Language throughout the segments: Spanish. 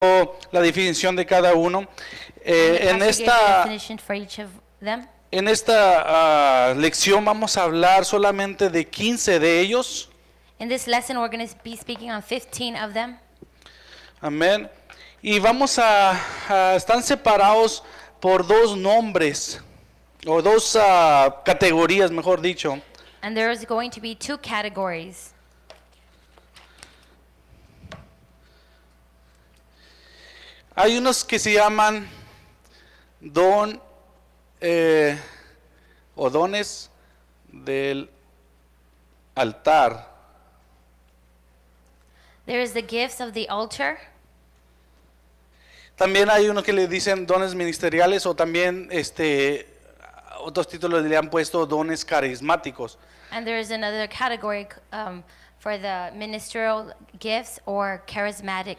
la definición de cada uno. And the pastor gave the definition for each of them. En esta lección vamos a hablar solamente de 15 de ellos. In this lesson, we're going to be speaking on 15 of them. Amén. Y vamos están separados por dos nombres, o dos categorías, mejor dicho. And there is going to be two categories. Hay unos que se llaman o dones del altar. There is the gifts of the altar. También hay unos que le dicen dones ministeriales, o también otros títulos le han puesto dones carismáticos. And there is another category for the ministerial gifts or charismatic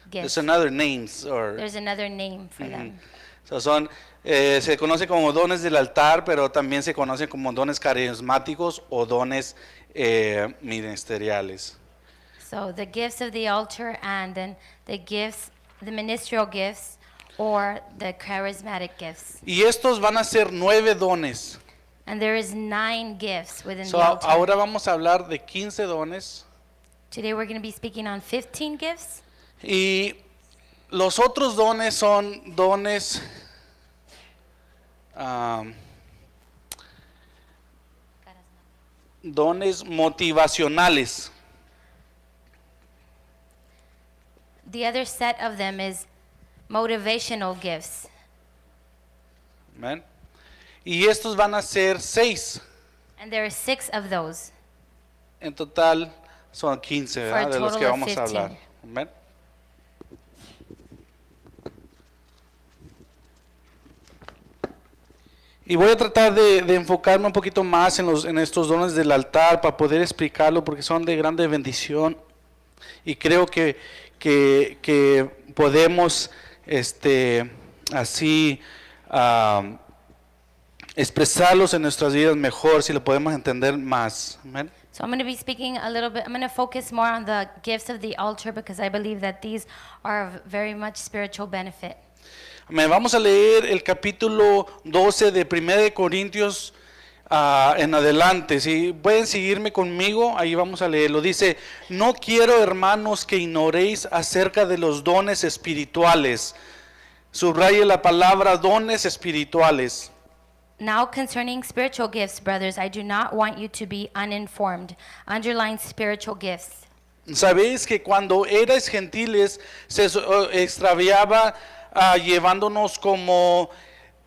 gifts. There's another names, or There's another name for them. so se conoce como dones del altar, pero también se conoce como dones carismáticos o dones ministeriales. So the gifts of the altar and then the ministerial gifts or the charismatic gifts. Y estos van a ser 9 dones. And there is 9 gifts within So the altar. ahora vamos a hablar de 15 dones. Today we're going to be speaking on 15 gifts. Y los otros dones son dones dones motivacionales. The other set of them is motivational gifts. Amén. Y estos van a ser 6. And there are 6 of those. En total son 15, For a ¿verdad? De los que total of vamos a 15. hablar. Amén. Y voy a tratar de enfocarme un poquito más en estos dones del altar para poder explicarlo, porque son de grande bendición. Y creo que podemos así expresarlos en nuestras vidas mejor si lo podemos entender más. Amén. So I'm going to be speaking a little bit, I'm going to focus more on the gifts of the altar because I believe that these are of very much spiritual benefit. Amén. Vamos a leer el capítulo 12 de 1 de Corintios en adelante. Si pueden seguirme conmigo, ahí vamos a leerlo. Dice: no quiero, hermanos, que ignoréis acerca de los dones espirituales. Subraye la palabra dones espirituales. Now concerning spiritual gifts, brothers, I do not want you to be uninformed. Underline spiritual gifts. Sabéis que cuando erais gentiles se extraviaba llevándonos como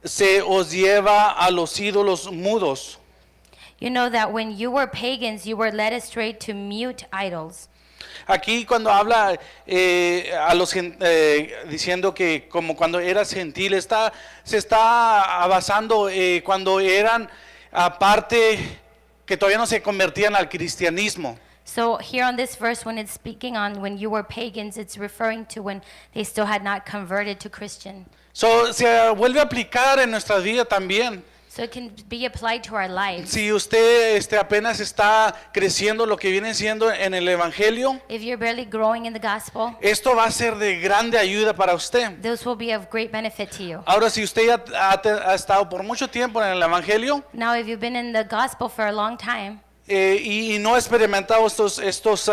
se os lleva a los ídolos mudos. You know that when you were pagans, you were led astray to mute idols. Aquí cuando habla diciendo que como cuando eras gentil, se está basando cuando eran aparte que todavía no se convertían al cristianismo. So here on this verse, when it's speaking on when you were pagans, it's referring to when they still had not converted to Christian. So se vuelve a aplicar en nuestra vida también. So it can be applied to our lives. Si usted apenas está creciendo lo que viene siendo en el evangelio, If you're barely growing in the gospel, esto va a ser de grande ayuda para usted. this will be of great benefit to you. Ahora, si usted ya ha estado por mucho tiempo en el evangelio Now, if you've been in the gospel for a long time, y no ha experimentado estos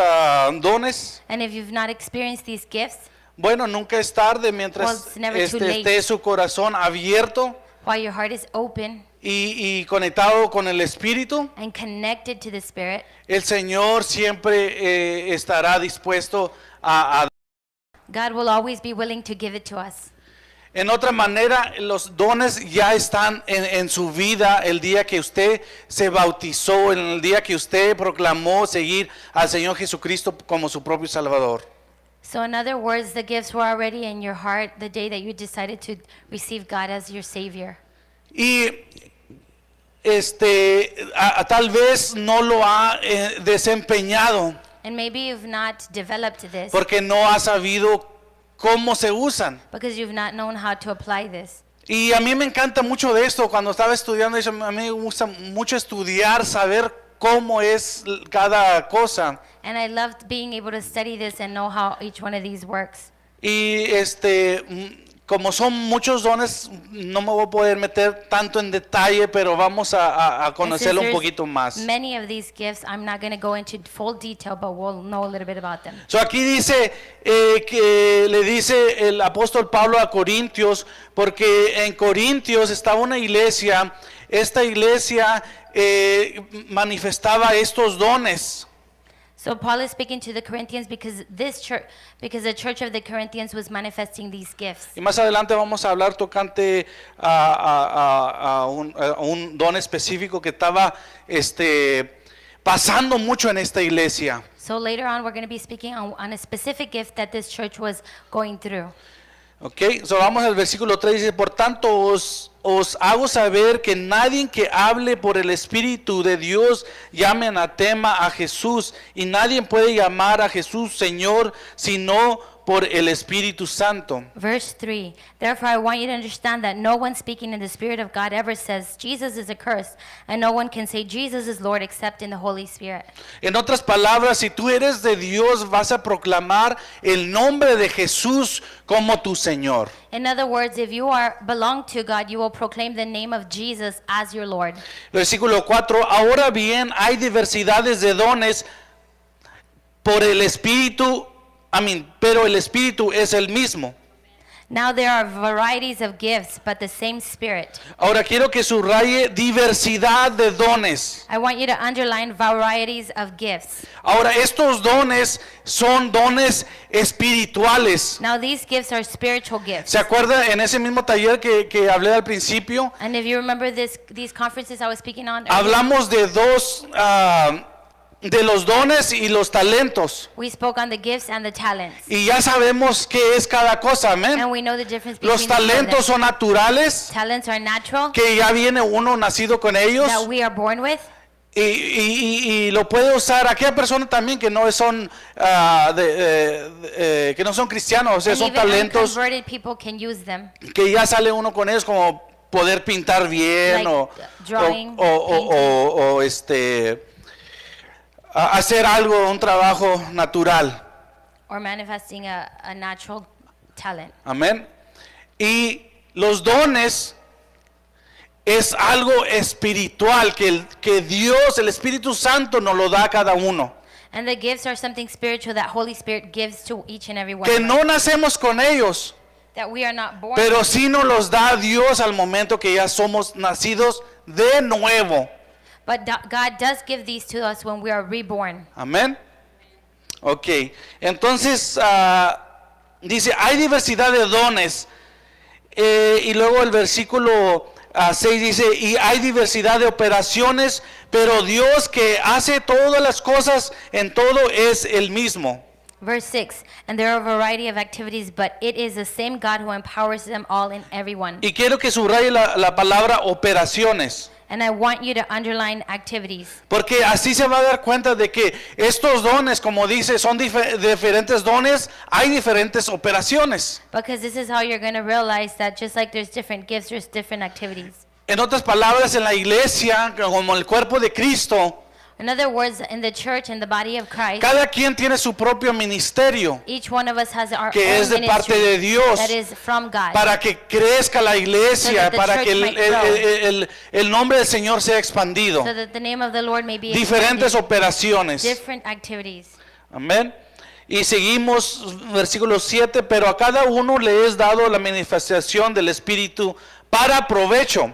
dones, and if you've not experienced these gifts, bueno, nunca es tarde mientras Well, it's never too late. esté su corazón abierto while your heart is open y conectado con el Espíritu. and connected to the Spirit, El Señor siempre estará dispuesto a God will always be willing to give it to us. En otra manera, los dones ya están en su vida el día que usted se bautizó, en el día que usted proclamó seguir al Señor Jesucristo como su propio Salvador. So in other words, the gifts were already in your heart the day that you decided to receive God as your Savior. Y tal vez no lo ha desempeñado And maybe you've not developed this porque no ha sabido cómo se usan. because you've not known how to apply this. Y a mí me encanta mucho de esto. Cuando estaba estudiando eso, a mí me gusta mucho estudiar, saber cómo es cada cosa. And I loved being able to study this and know how each one of these works. Y como son muchos dones, no me voy a poder meter tanto en detalle, pero vamos a And since conocerlo un there's poquito más. many of these gifts, I'm not going to go into full detail, but we'll know a little bit about them. So aquí dice que le dice el apóstol Pablo a Corintios, porque en Corintios estaba una iglesia, esta iglesia manifestaba estos dones. So Paul is speaking to the Corinthians because the church of the Corinthians was manifesting these gifts. Y más adelante vamos a hablar tocante a un don específico que estaba pasando mucho en esta iglesia. So later on, we're going to be speaking on a specific gift that this church was going through. Ok, so vamos al versículo 3, dice, por tanto os hago saber que nadie que hable por el Espíritu de Dios llame anatema a Jesús, y nadie puede llamar a Jesús Señor sino por el Espíritu Santo. Verse 3, therefore I want you to understand that no one speaking in the Spirit of God ever says Jesus is accursed, and no one can say Jesus is Lord except in the Holy Spirit. En otras palabras, si tú eres de Dios, vas a proclamar el nombre de Jesús como tu Señor. In other words, if you belong to God, you will proclaim the name of Jesus as your Lord. Versículo 4, ahora bien hay diversidades de dones por el Espíritu, pero el Espíritu es el mismo. Now there are varieties of gifts, but the same Spirit. Ahora quiero que subraye diversidad de dones. I want you to underline varieties of gifts. Ahora estos dones son dones espirituales. Now these gifts are spiritual gifts. ¿Se acuerda en ese mismo taller que hablé al principio? And if you remember these conferences I was speaking on, Hablamos de de los dones y los talentos. we spoke on the gifts and the talents. Y ya sabemos qué es cada cosa, amén. And we know the difference between Los the two of them. talentos son naturales, Talents are natural, que ya viene uno nacido con ellos. that we are born with. Y lo puede usar aquella persona también que no son que no son cristianos, o sea, And son even talentos unconverted people can use them. que ya sale uno con ellos, como poder pintar bien, Like drawing, o hacer algo, un trabajo natural. Or manifesting a natural talent. Amén. Y los dones es algo espiritual que Dios, el Espíritu Santo, nos lo da a cada uno. And the gifts are something spiritual that Holy Spirit gives to each and every one Que of us. no nacemos con ellos, That we are not born pero with, sí nos los da Dios al momento que ya somos nacidos de nuevo. but God does give these to us when we are reborn. Amén. Ok, entonces dice, hay diversidad de dones. Y luego el versículo 6 dice, y hay diversidad de operaciones, pero Dios que hace todas las cosas en todo es el mismo. Verse 6, and there are a variety of activities, but it is the same God who empowers them all in everyone. Y quiero que subraye la palabra operaciones, And I want you to underline activities. porque así se va a dar cuenta de que estos dones, como dice, son diferentes dones, hay diferentes operaciones. Because this is how you're going to realize that just like there's different gifts, there's different activities. En otras palabras, en la iglesia, como el cuerpo de Cristo, In other words, in the church, in the body of Christ, cada quien tiene su propio ministerio, each one of us has our que own es de parte ministry de Dios, that is from God. para que crezca la iglesia, So that the para church que might grow. el nombre del Señor sea expandido. So that the name of the Lord may be Diferentes expanded. operaciones. Different activities. Amén. Y seguimos, versículo 7, pero a cada uno le es dado la manifestación del Espíritu para provecho.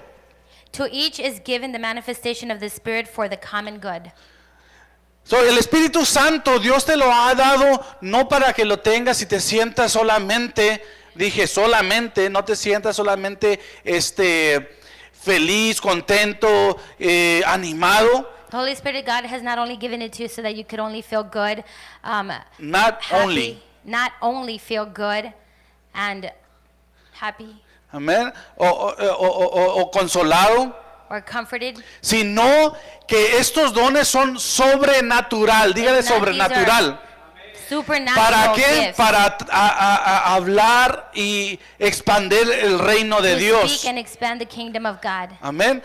To each is given the manifestation of the Spirit for the common good. So, el Espíritu Santo, Dios te lo ha dado no para que lo tengas y te sientas solamente, dije solamente, no te sientas solamente feliz, contento, animado. The Holy Spirit of God has not only given it to you so that you could only feel good, Not happy, only. not only feel good and happy Amén. O consolado, or comforted. sino que estos dones son sobrenatural. Dígale It's not- sobrenatural. Supernatural ¿Para qué? gifts. Para hablar y expandir el reino de to Dios. speak and expand the kingdom of God. Amén.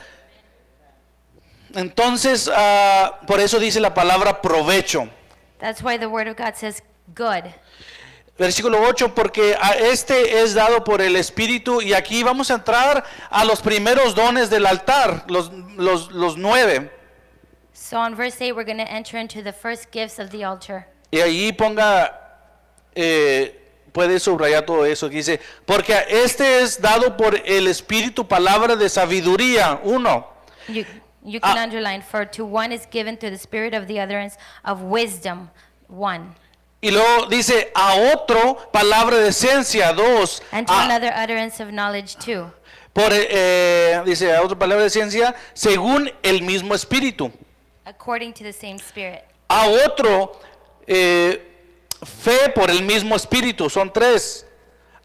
Entonces, por eso dice la palabra provecho. That's why the word of God says good. Versículo 8, porque a este es dado por el Espíritu, y aquí vamos a entrar a los primeros dones del altar, los 9. So on verse 8, we're going to enter into the first gifts of the altar. Y allí puede subrayar todo eso, que dice, porque a este es dado por el Espíritu palabra de sabiduría, 1. You can underline, for to one is given through the spirit of the utterance of wisdom, 1. Y luego dice, a otro palabra de ciencia, 2. And to another utterance of knowledge, 2. Dice, a otra palabra de ciencia, según el mismo Espíritu. According to the same spirit. A otro, fe por el mismo Espíritu, son 3.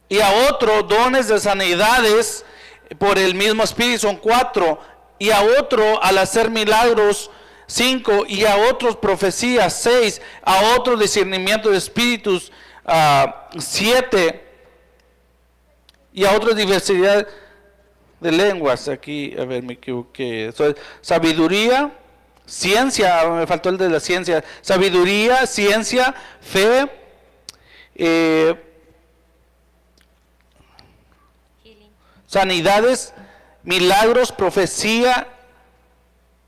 Y a otro, dones de sanidades por el mismo Espíritu, son 4. Y a otro, al hacer milagros, 5. Y a otros, profecías, 6. A otro, discernimiento de espíritus, 7. Y a otro, diversidad de lenguas. Aquí, a ver, me equivoqué. Sabiduría, ciencia, me faltó el de la ciencia. Sabiduría, ciencia, fe, sanidades, milagros, profecía,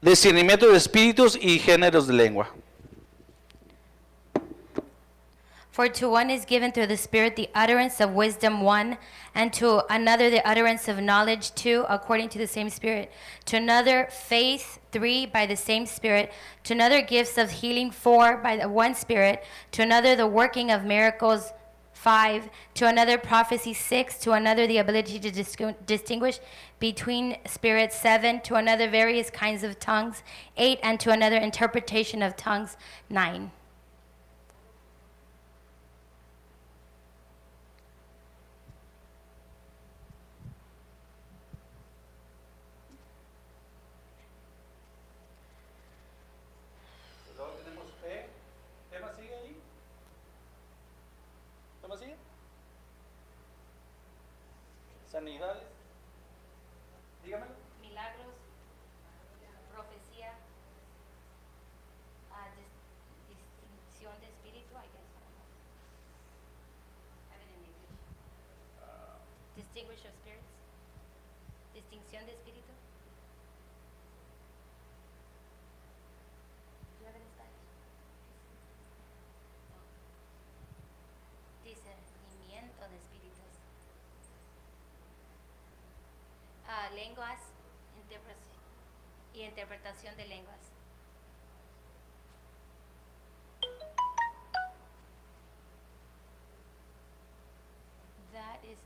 discernimiento de espíritus y géneros de lengua. For to one is given through the Spirit the utterance of wisdom, 1, and to another the utterance of knowledge, 2, according to the same Spirit. To another faith, 3, by the same Spirit. To another gifts of healing, 4, by the one Spirit. To another the working of miracles, 5. To another prophecy, 6. To another the ability to distinguish between spirits, 7. To another various kinds of tongues, 8. And to another interpretation of tongues, 9. Sanidades. Dígame. Milagros, profecía, distinción de espíritu, I guess. Have it in English. Distinguish of spirits. Distinción de espíritu. Do you have it in Spanish? No. Discernimiento de espíritus. Lenguas y interpretación de lenguas. That is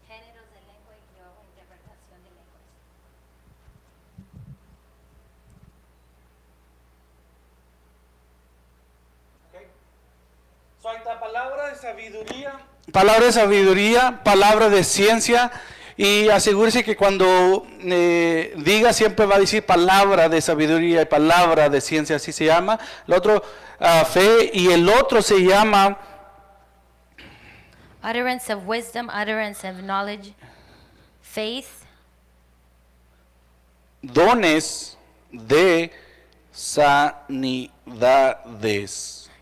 géneros de lengua y luego interpretación de lenguas. Okay. So, hay esta palabra de sabiduría, palabra de ciencia. Y asegúrese que cuando diga siempre va a decir palabra de sabiduría y palabra de ciencia, así se llama. El otro, fe, y el otro se llama utterance of wisdom, utterance of knowledge, faith, dones de sanidades.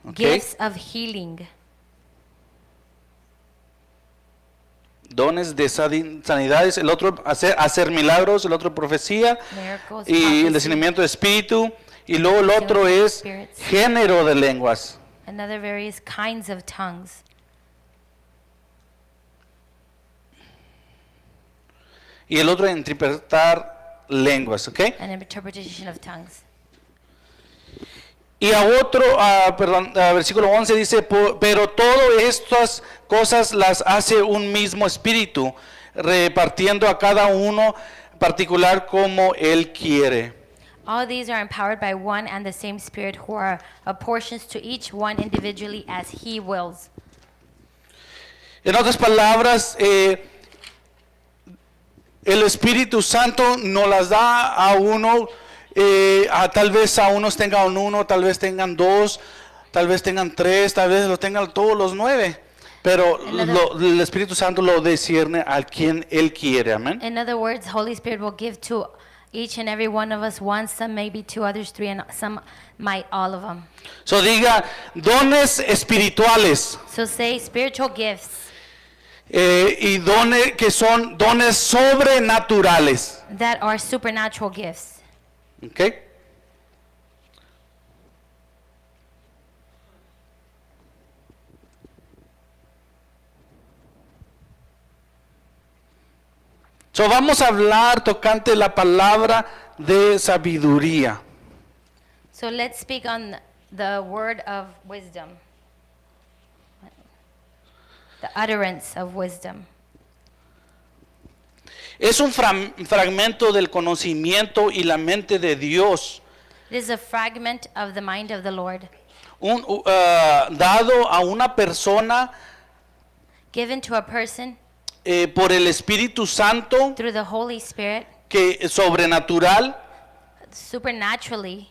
Okay. gifts of healing. Dones de sanidades, el otro hacer milagros, el otro profecía, Miracles, y prophecy. el discernimiento de espíritu, y luego el otro es Spirits. género de lenguas. Another various kinds of tongues. Y el otro interpretar lenguas, ¿ok? An interpretation of tongues. Y a otro, versículo 11 dice, pero todas estas cosas las hace un mismo espíritu, repartiendo a cada uno particular como él quiere. All these are empowered by one and the same Spirit, who are apportions to each one individually as he wills. En otras palabras, el Espíritu Santo nos las da a uno. Tal vez a unos tengan 1, tal vez tengan 2, tal vez tengan 3, tal vez lo tengan todos los 9. Pero el Espíritu Santo lo discierne a quien Él quiere. Amén. In other words, Holy Spirit will give to Each and every one of us one, some maybe two, others three, and some might all of them. So diga, dones espirituales. So say spiritual gifts Y dones que son dones sobrenaturales. that are supernatural gifts. ¿Ok? So vamos a hablar tocante la palabra de sabiduría. So let's speak on the word of wisdom, the utterance of wisdom. Es un fragmento del conocimiento y la mente de Dios, It is a fragment of the mind of the Lord, dado a una persona given to a person por el Espíritu Santo, through the Holy Spirit, que sobrenatural, supernaturally.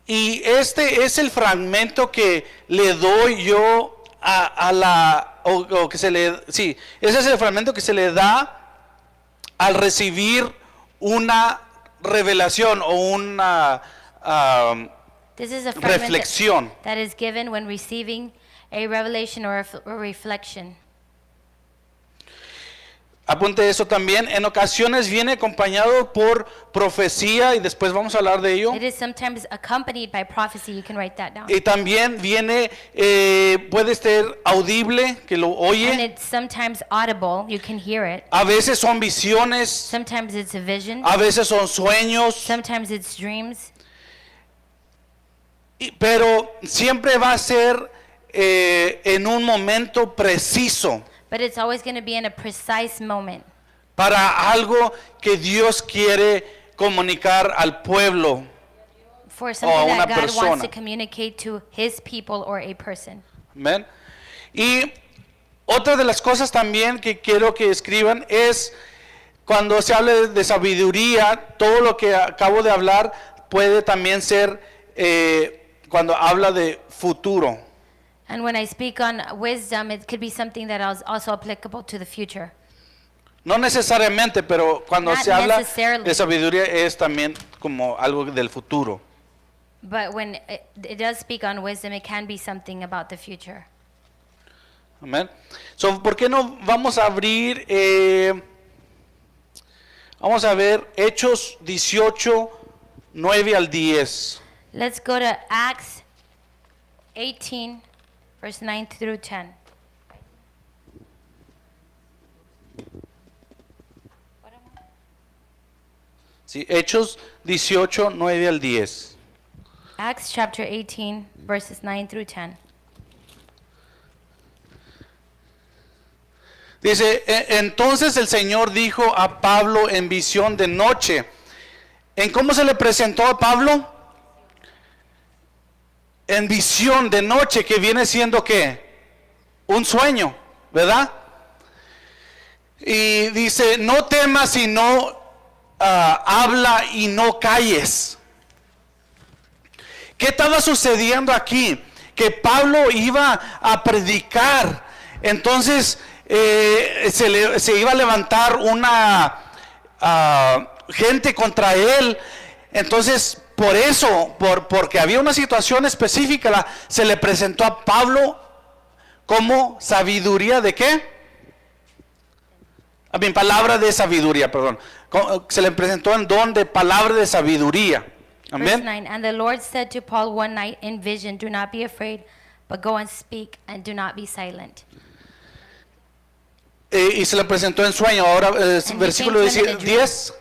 y este es el fragmento que le doy yo a la, o que se le, sí, ese es el fragmento que se le da al recibir una revelación o una This is a fragment reflexión. that is given when receiving a revelation or a reflection. Apunte eso también. En ocasiones viene acompañado por profecía y después vamos a hablar de ello. It is sometimes accompanied by prophecy. You can write that down. Y también viene, puede ser audible, que lo And oye. it's sometimes audible. You can hear it. A veces son visiones, Sometimes it's a vision. a veces son sueños, Sometimes it's dreams. pero siempre va a ser en un momento preciso But it's always going to be in a precise moment para algo que Dios quiere comunicar al pueblo. for something una that God persona. wants to communicate to his people or a person. Amén. Y otra de las cosas también que quiero que escriban es cuando se hable de sabiduría, todo lo que acabo de hablar puede también ser cuando habla de futuro. And when I speak on wisdom, it could be something that is also applicable to the future. No necesariamente, pero cuando Not se habla necessarily. de sabiduría es también como algo del futuro. But when it does speak on wisdom, it can be something about the future. Amén. So, ¿por qué no vamos a abrir, vamos a ver Hechos 18, 9 al 10. Let's go to Acts 18, verse 9 through 10. Sí, Hechos 18, 9 al 10. Acts chapter 18, verses 9 through 10. Dice, entonces el Señor dijo a Pablo en visión de noche. ¿En cómo se le presentó a Pablo? En visión de noche, que viene siendo ¿qué? Un sueño, ¿verdad? Y dice, no temas sino habla y no calles. ¿Qué estaba sucediendo aquí? Que Pablo iba a predicar. Entonces se iba a levantar una gente contra él. Entonces por eso, porque había una situación específica, se le presentó a Pablo como sabiduría de qué? Palabra de sabiduría, perdón. Se le presentó en don de palabra de sabiduría. Verse Amén. 9, and the Lord said to Paul one night in vision, do not be afraid, but go and speak, and do not be silent. Y se le presentó en sueño. Ahora, versículo came to him in a dream. 10.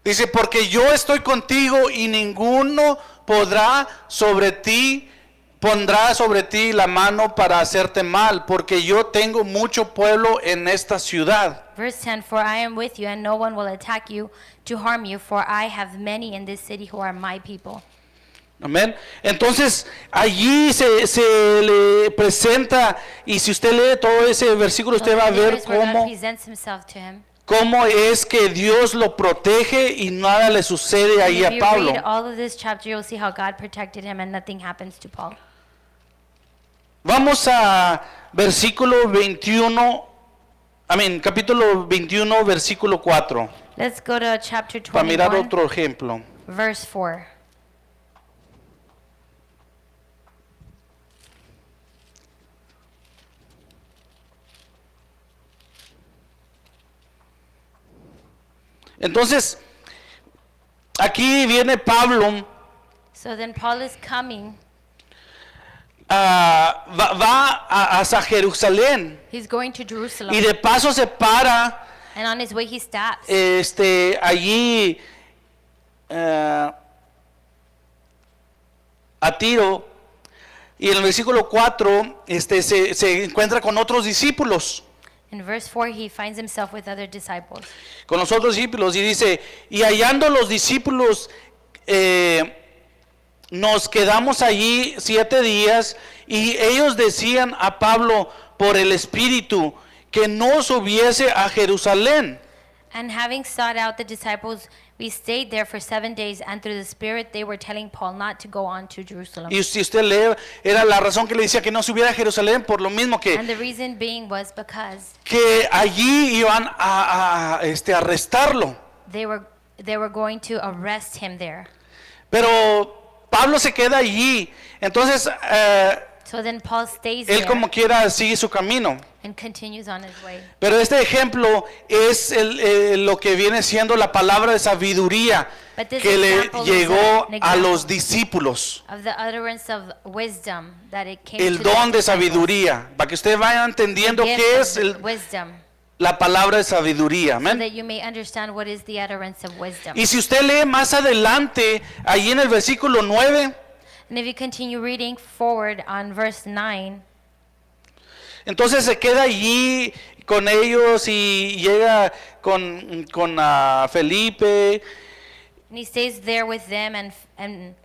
Dice, porque yo estoy contigo y ninguno pondrá sobre ti la mano para hacerte mal, porque yo tengo mucho pueblo en esta ciudad. Verse 10, for I am with you, and no one will attack you to harm you, for I have many in this city who are my people. Amén. Entonces, allí se le presenta, y si usted lee todo ese versículo, usted va a there ver is where God cómo presents himself to him. cómo es que Dios lo protege y nada le sucede ahí If a you Pablo. read all of this chapter, you'll see how God protected him and nothing happens to Paul. Vamos a versículo 21 Capítulo 21, versículo 4. Let's go to chapter Para mirar 21, otro ejemplo. verse 4. Entonces, aquí viene Pablo, So then Paul is coming. va hacia Jerusalén He's going to Jerusalem. y de paso se para And on his way he stops. allí a Tiro, y en el versículo 4 se encuentra con otros discípulos. In verse 4 he finds himself with other disciples. Con los otros discípulos, y dice, y hallando los discípulos, nos quedamos allí 7 días, y ellos decían a Pablo por el Espíritu que no subiese a Jerusalén. And having sought out the disciples, we stayed there for 7 days, and through the Spirit they were telling Paul not to go on to Jerusalem. Y si usted lee, era la razón que le decía que no subiera a Jerusalén, por lo mismo And the reason being was because que allí iban a arrestarlo. they were going to arrest him there. Pero Pablo se queda allí, entonces So then Paul stays él there como quiera sigue su camino. and continues on his way. Pero este ejemplo es lo que viene siendo la palabra de sabiduría But this que le example is llegó an a example los discípulos. Of the utterance of wisdom that it came El to don the de disciples. sabiduría, para que usted vaya entendiendo The gift qué of es wisdom, la palabra de sabiduría. so Amén. that you may understand what is the utterance of wisdom. Y si usted lee más adelante, allí en el versículo 9, And if you continue reading forward on verse 9, entonces se queda allí con ellos y llega con Felipe and he stays there with them and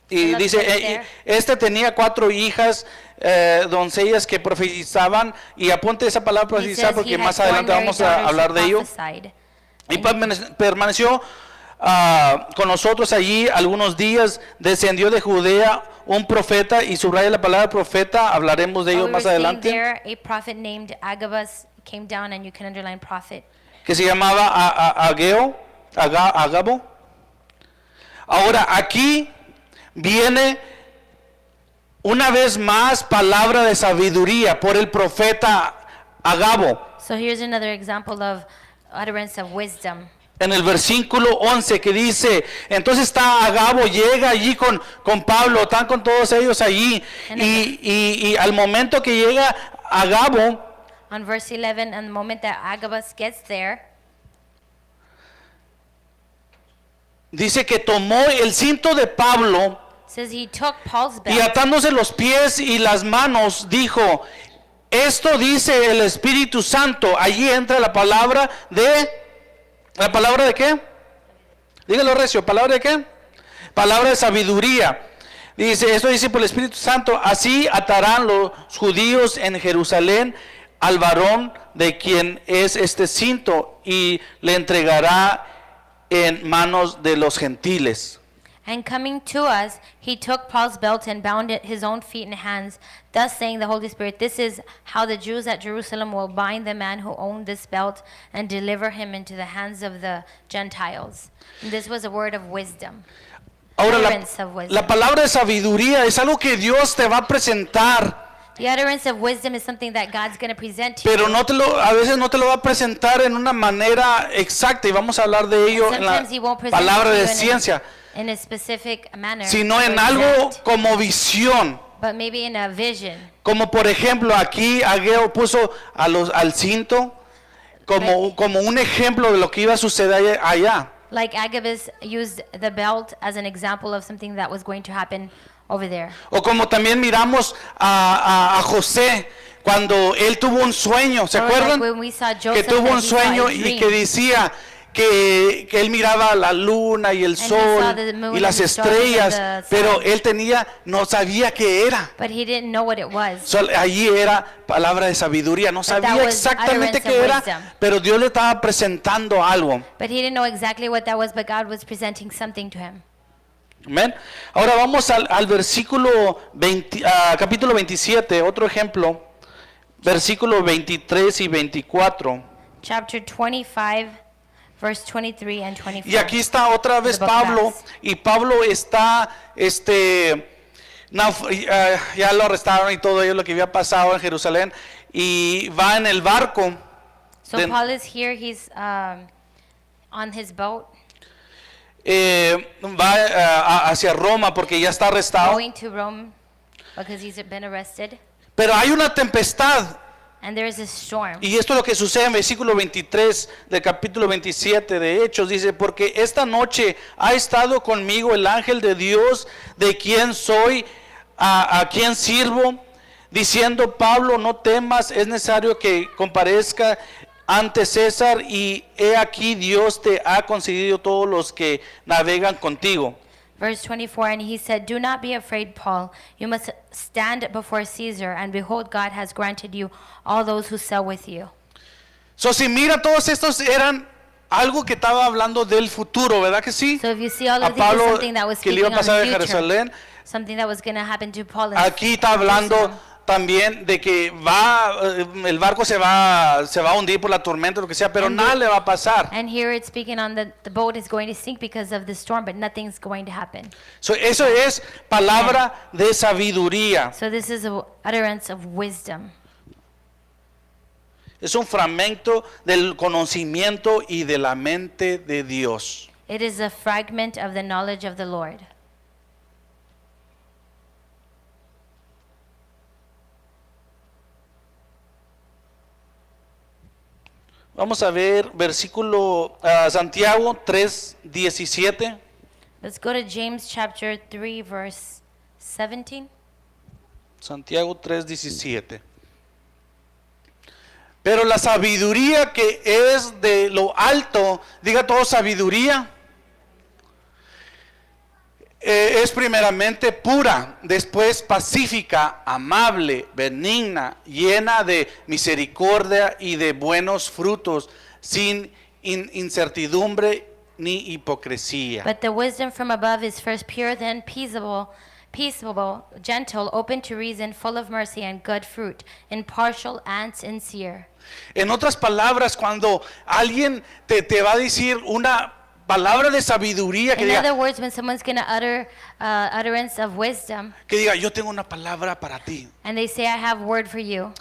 y Philip dice, was there. este tenía 4 hijas, doncellas que profetizaban, y apunte esa palabra He profetizar says porque he had más 4 adelante married vamos a daughters who hablar de ello. prophesied. Y And permaneció con nosotros allí algunos días, descendió de Judea un profeta, y subraya la palabra profeta, hablaremos de while ello we were más staying adelante, there, a prophet named Agabus came down, and you can underline prophet. que se llamaba Agabo. Ahora aquí viene una vez más palabra de sabiduría por el profeta Agabo. So here's another example of utterance of wisdom. En el versículo 11 que dice, entonces está Agabo, llega allí con Pablo, están con todos ellos allí, y al momento que llega Agabo, On verse 11, and the moment that Agabus gets there, dice que tomó el cinto de Pablo says he took Paul's y belt, atándose los pies y las manos, dijo, esto dice el Espíritu Santo. Allí entra ¿la palabra de qué? Dígalo recio, ¿palabra de qué? Palabra de sabiduría. Dice, esto dice por el Espíritu Santo, así atarán los judíos en Jerusalén al varón de quien es este cinto, y le entregará en manos de los gentiles. and coming to us, he took Paul's belt and bound it his own feet and hands, thus saying the Holy Spirit, this is how the Jews at Jerusalem will bind the man who owned this belt and deliver him into the hands of the Gentiles. And this was a word of wisdom. Ahora, Utterance of wisdom. la palabra de sabiduría es algo que Dios te va a presentar, The utterance of wisdom is something that God's going to present to pero you. a veces no te lo va a presentar en una manera exacta, y vamos a hablar de ello en la Sometimes he won't present palabra it to de you ciencia, in a specific manner, sino or en algo exact, como visión. but maybe in a vision. Como por ejemplo aquí Ageo puso al cinto como un ejemplo de lo que iba a suceder allá. Like Agabus used the belt as an example of something that was going to happen over there. O como también miramos a José cuando él tuvo un sueño, ¿se Or like acuerdan? when we saw Que Joseph, tuvo that un he saw a sueño y dream. que decía que él miraba la luna y el he saw sol the moon y las and the stars estrellas, and the pero sun. él no sabía qué era. But he didn't know what it was. Allí era palabra de sabiduría, no that sabía was exactamente utterance qué of era, wisdom. pero Dios le estaba presentando algo. But he didn't know exactly what that was, but God was presenting something to him. Amén. Ahora vamos al versículo 20, capítulo 27, otro ejemplo. versículos 23 y 24. chapter 25, verse 23 and 24. Y aquí está otra vez The book of Pablo, Acts. y Pablo está, ya lo arrestaron y todo ello lo que había pasado en Jerusalén, y va en el barco, So then- Paul is here, he's on his boat, va hacia Roma porque ya está arrestado, going to Rome because he's been arrested. pero hay una tempestad. And there is a storm. Y esto es lo que sucede en versículo 23 del capítulo 27 de Hechos. Dice, porque esta noche ha estado conmigo el ángel de Dios, de quien soy, a quien sirvo, diciendo, Pablo, no temas, es necesario que comparezca ante César, y he aquí Dios te ha concedido todos los que navegan contigo. Verse 24, and he said, do not be afraid, Paul. You must stand before Caesar, and behold, God has granted you all those who sail with you. So, si mira, todos estos eran algo que estaba hablando del futuro, ¿verdad que sí? So if you see all A of these, is Pablo, something that was que le speaking iba a on pasar the en future, Jerusalén. something that was going to happen to Paul in Aquí está hablando Jerusalem. también de que el barco se va a hundir por la tormenta, lo que sea, pero And nada le va a pasar. And here it's speaking on the boat is going to sink because of the storm, but nothing's going to happen. So, eso es palabra de sabiduría. So this is an utterance of wisdom. Es un fragmento del conocimiento y de la mente de Dios. It is a fragment of the knowledge of the Lord. Vamos a ver versículo Santiago 3:17. Let's go to James chapter 3, verse 17. Santiago 3:17. Pero la sabiduría que es de lo alto, diga todo sabiduría, es primeramente pura, después pacífica, amable, benigna, llena de misericordia y de buenos frutos, sin incertidumbre ni hipocresía. But the wisdom from above is first pure, then peaceable, gentle, open to reason, full of mercy and good fruit, impartial and sincere. En otras palabras, cuando alguien te va a decir una palabra de sabiduría, que In diga, other words, when someone's going to utter utterance of wisdom, yo tengo una palabra para ti. and they say, I have word for you,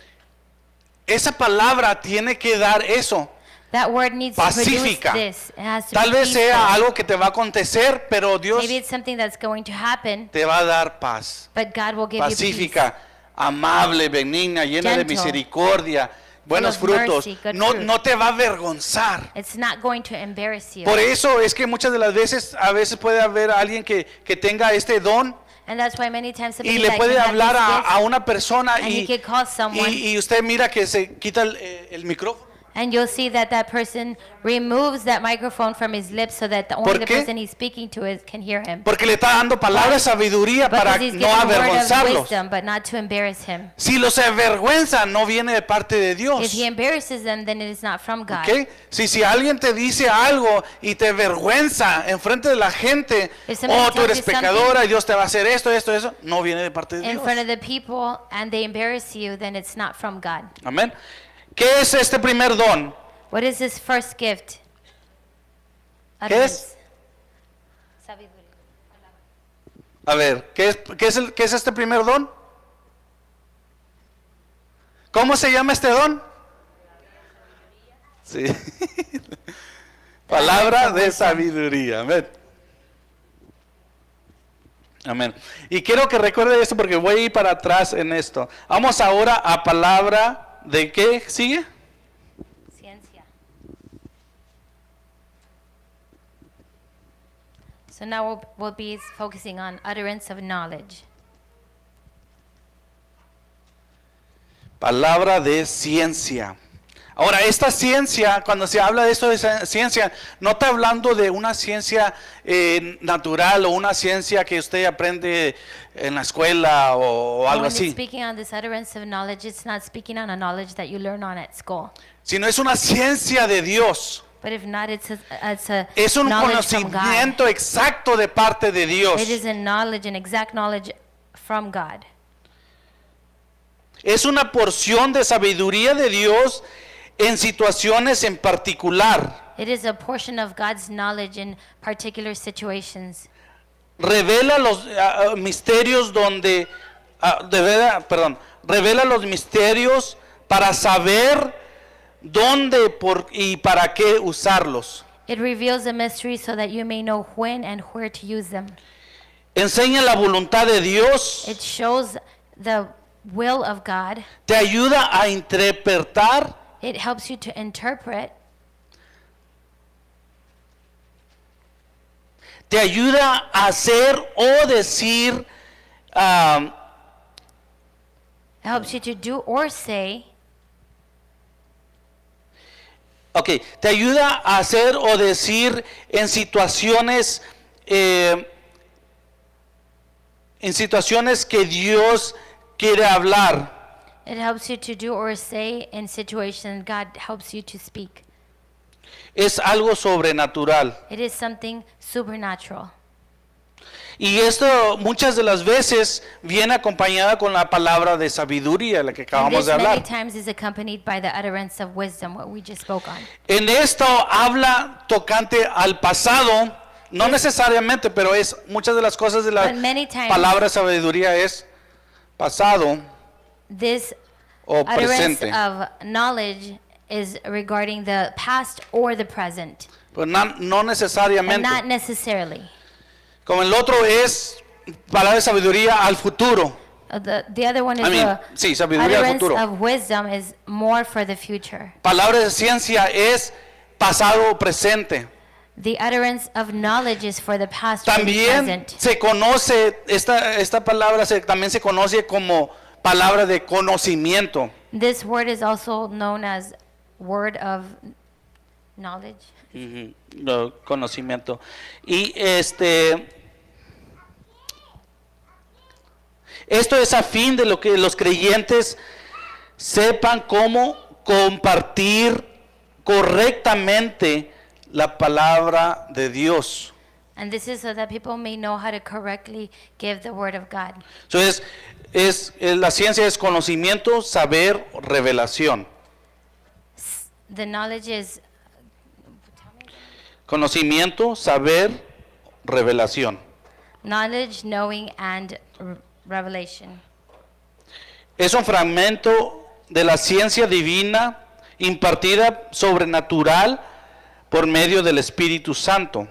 Esa palabra tiene que dar eso. that word needs to Pacífica. produce this. It has to Tal be vez sea peaceful. algo que te va a acontecer, pero Dios Maybe it's something that's going to happen, te va a dar paz. but God will give you peace. Pacífica, amable, benigna, llena de Gentle, misericordia, buenos full of frutos. mercy, good No, fruit. no te va a avergonzar. It's not going to embarrass you. Por eso es que muchas de las veces, a veces puede haber alguien que tenga este don And that's why many times y somebody le that puede can have hablar this gift, a una persona and he could call someone, y usted mira que se quita el micrófono. and you'll see that that person removes that microphone from his lips so that only ¿Por the qué? person he's speaking to can hear him. Porque le está dando palabra de sabiduría para Because he's no giving word of avergonzarlos. wisdom, but not to embarrass him. Si los avergüenza, no viene de parte de If Dios. he embarrasses them, then it is not from God. ¿Ok? Si alguien te dice algo y te avergüenza en frente de la gente, If somebody tú tells eres you something pecadora y Dios te va a hacer esto, eso, no viene de parte de In Dios. front of the people, and they embarrass you, then it's not from God. Amén. ¿Qué es este primer don? What is this first gift? ¿Qué es? Sabiduría. A ver, ¿qué es este primer don? ¿Cómo se llama este don? Sí. Palabra de sabiduría. Amén. Amén. Y quiero que recuerde esto porque voy a ir para atrás en esto. Vamos ahora a palabra de ¿qué sigue? Ciencia. So now we'll be focusing on utterance of knowledge. Palabra de ciencia. Ahora, esta ciencia, cuando se habla de esto de ciencia, no está hablando de una ciencia natural o una ciencia que usted aprende en la escuela o algo When it's así, speaking on this utterance of knowledge, it's not speaking on a knowledge that you learn on at school. sino es una ciencia de Dios. But if not, it's a Es un knowledge from God. conocimiento exacto de parte de Dios. It is a knowledge, an exact knowledge from God. Es una porción de sabiduría de Dios en situaciones en particular. It is a portion of God's knowledge in particular situations. Revela los misterios donde, revela los misterios para saber dónde y para qué usarlos. It reveals the mystery so that you may know when and where to use them. Enseña la voluntad de Dios. It shows the will of God. Te ayuda a interpretar. It helps you to interpret. Te ayuda a hacer o decir. It helps you to do or say. Ok, te ayuda a hacer o decir en situaciones que Dios quiere hablar. It helps you to do or say in situations God helps you to speak. Es algo sobrenatural. It is something supernatural. Y esto muchas de las veces viene acompañada con la palabra de sabiduría, la que And acabamos this de many hablar. times is accompanied by the utterance of wisdom, what we just spoke on. En esto habla tocante al pasado, no necesariamente, pero es muchas de las cosas de la But many times- palabra de sabiduría es pasado This o utterance presente. of knowledge is regarding the past or the present, Pero no and necesariamente. not necessarily. Como el otro es palabra de sabiduría al futuro. The other one is sí, the sabiduría al utterance futuro. of wisdom is more for the future. Palabra de ciencia es pasado o presente. The utterance of knowledge is for the past or the También present. se conoce, esta palabra también se conoce como palabra de conocimiento. This word is also known as word of knowledge. No, conocimiento. Y esto es a fin de lo que los creyentes sepan cómo compartir correctamente la palabra de Dios. And this is so that people may know how to correctly give the word of God. Entonces, la ciencia es conocimiento, saber, revelación. The knowledge is Conocimiento, saber, revelación. knowledge, knowing, and revelation. Es un fragmento de la ciencia divina impartida sobrenatural por medio del Espíritu Santo.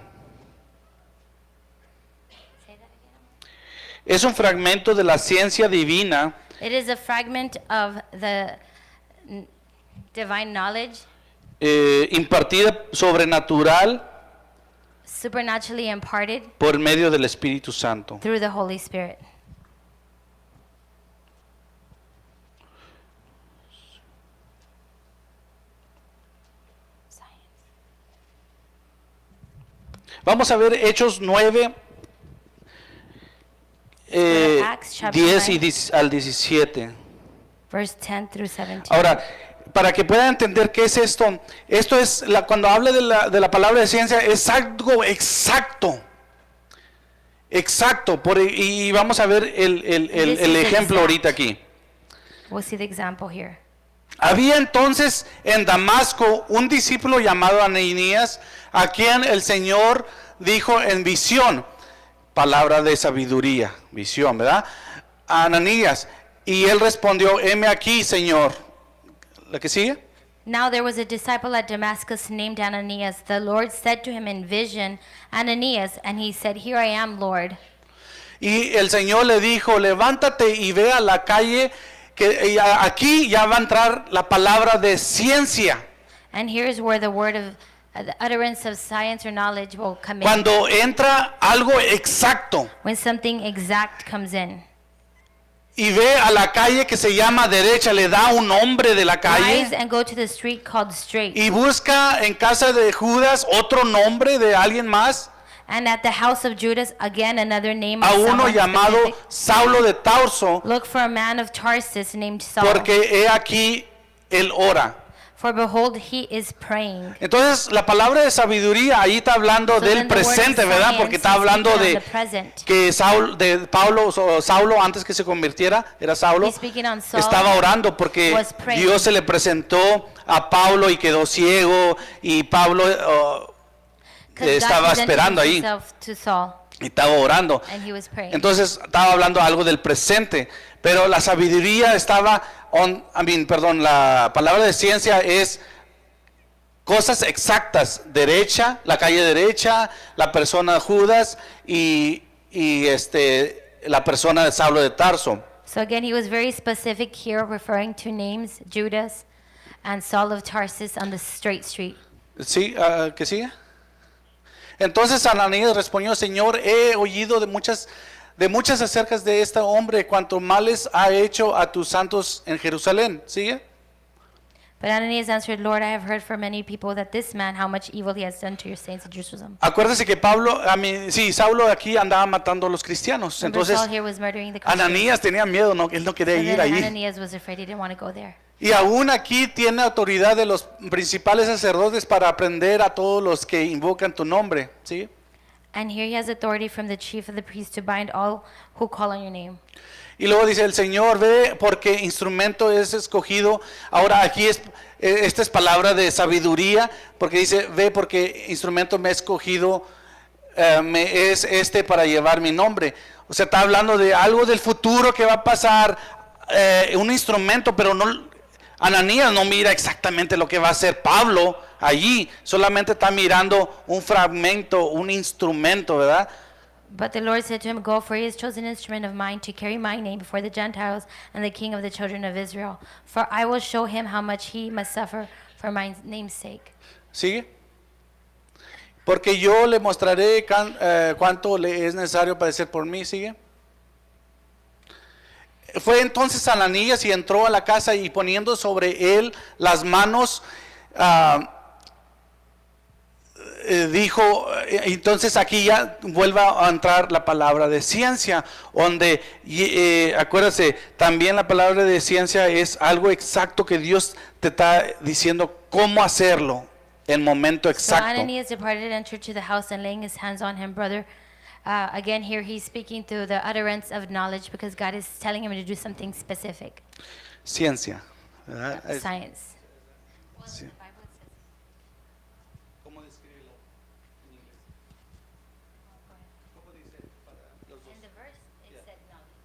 Es un fragmento de la ciencia divina It is a fragment of the divine knowledge, impartida sobrenatural supernaturally imparted por medio del Espíritu Santo. through the Holy Spirit. Vamos a ver Hechos 9, Acts chapter 10 y 9. al 17. Verse 10 through 17. Ahora, para que puedan entender qué es esto es cuando habla de la palabra de ciencia, es algo exacto. Exacto. Y vamos a ver el ejemplo ahorita aquí. We'll see the example here. Había entonces en Damasco un discípulo llamado Ananías, a quien el Señor dijo en visión, palabra de sabiduría, visión, ¿verdad? A Ananías, y él respondió, heme aquí, Señor. ¿La que sigue? Now there was a disciple at Damascus named Ananias. The Lord said to him in vision, Ananias, and he said, Here I am, Lord. Y el Señor le dijo, levántate y ve a la calle, que aquí ya va a entrar la palabra de ciencia. And here's where the word of the utterance of science or knowledge will come in. Cuando entra algo exacto When something exact comes in. y ve a la calle que se llama derecha, le da un nombre de la Rise calle and go to the street called straight. y busca en casa de Judas otro nombre de alguien más, And at the house of Judas, again another name of a uno someone llamado specific. Saulo de Tarso, Look for a man of Tarsus named Saul. porque he aquí él ora. For behold, he is praying. Entonces, la palabra de sabiduría ahí está hablando So del then the word presente, ¿verdad? science Porque está is hablando speaking de on the present. que Saulo, antes que se convirtiera, era Saulo, He's speaking on Saul estaba orando porque was praying. Dios se le presentó a Pablo y quedó ciego, y Pablo 'Cause God estaba presented esperando ahí himself to Saul, y estaba orando. and he was praying. Entonces estaba hablando algo del presente, pero la sabiduría estaba, la palabra de ciencia es cosas exactas, derecha, la calle derecha, la persona Judas y la persona de Saulo de Tarso. So again, he was very specific here, referring to names, Judas and Saul of Tarsus on the straight street. ¿Sí? ¿Qué sigue? Entonces Ananías respondió: Señor, he oído de muchas acerca de este hombre, cuanto males ha hecho a tus santos en Jerusalén. ¿Sigue? But Ananias answered, Lord, I have heard from many people that this man, how much evil he has done to your saints in Jerusalem. Acuérdese que Saulo aquí andaba matando a los cristianos. Remember, Entonces Saul here was murdering the Christians. Ananías tenía miedo, él no So quería ir then ahí. Ananias was afraid, he didn't want to go there. Y aún aquí tiene autoridad de los principales sacerdotes para aprender a todos los que invocan tu nombre. ¿Sí? And here he has authority from the chief of the priests to bind all who call on your name. Y luego dice el Señor: ve porque instrumento es escogido. Ahora aquí esta es palabra de sabiduría, porque dice: ve porque instrumento me he escogido, me es para llevar mi nombre. O sea, está hablando de algo del futuro que va a pasar, un instrumento, pero no. Ananías no mira exactamente lo que va a hacer Pablo allí, solamente está mirando un fragmento, un instrumento, ¿verdad? But the Lord said to him, Go, for he is chosen instrument of mine to carry my name before the Gentiles and the king of the children of Israel. For I will show him how much he must suffer for my name's sake. ¿Sigue? Porque yo le mostraré cuánto le es necesario padecer por mí. ¿Sigue? Fue entonces Ananías y entró a la casa, y poniendo sobre él las manos, dijo. Entonces aquí ya vuelve a entrar la palabra de ciencia, donde acuérdate, también la palabra de ciencia es algo exacto que Dios te está diciendo cómo hacerlo en momento So exacto. Ananias departed and entered to the house, and laying his hands on him, brother. Again, here he's speaking through the utterance of knowledge, because God is telling him to do something specific. Ciencia, ¿verdad? Science. Sí. ¿Cómo describirlo en inglés? ¿Cómo dice para los dos? In the verse, it said knowledge.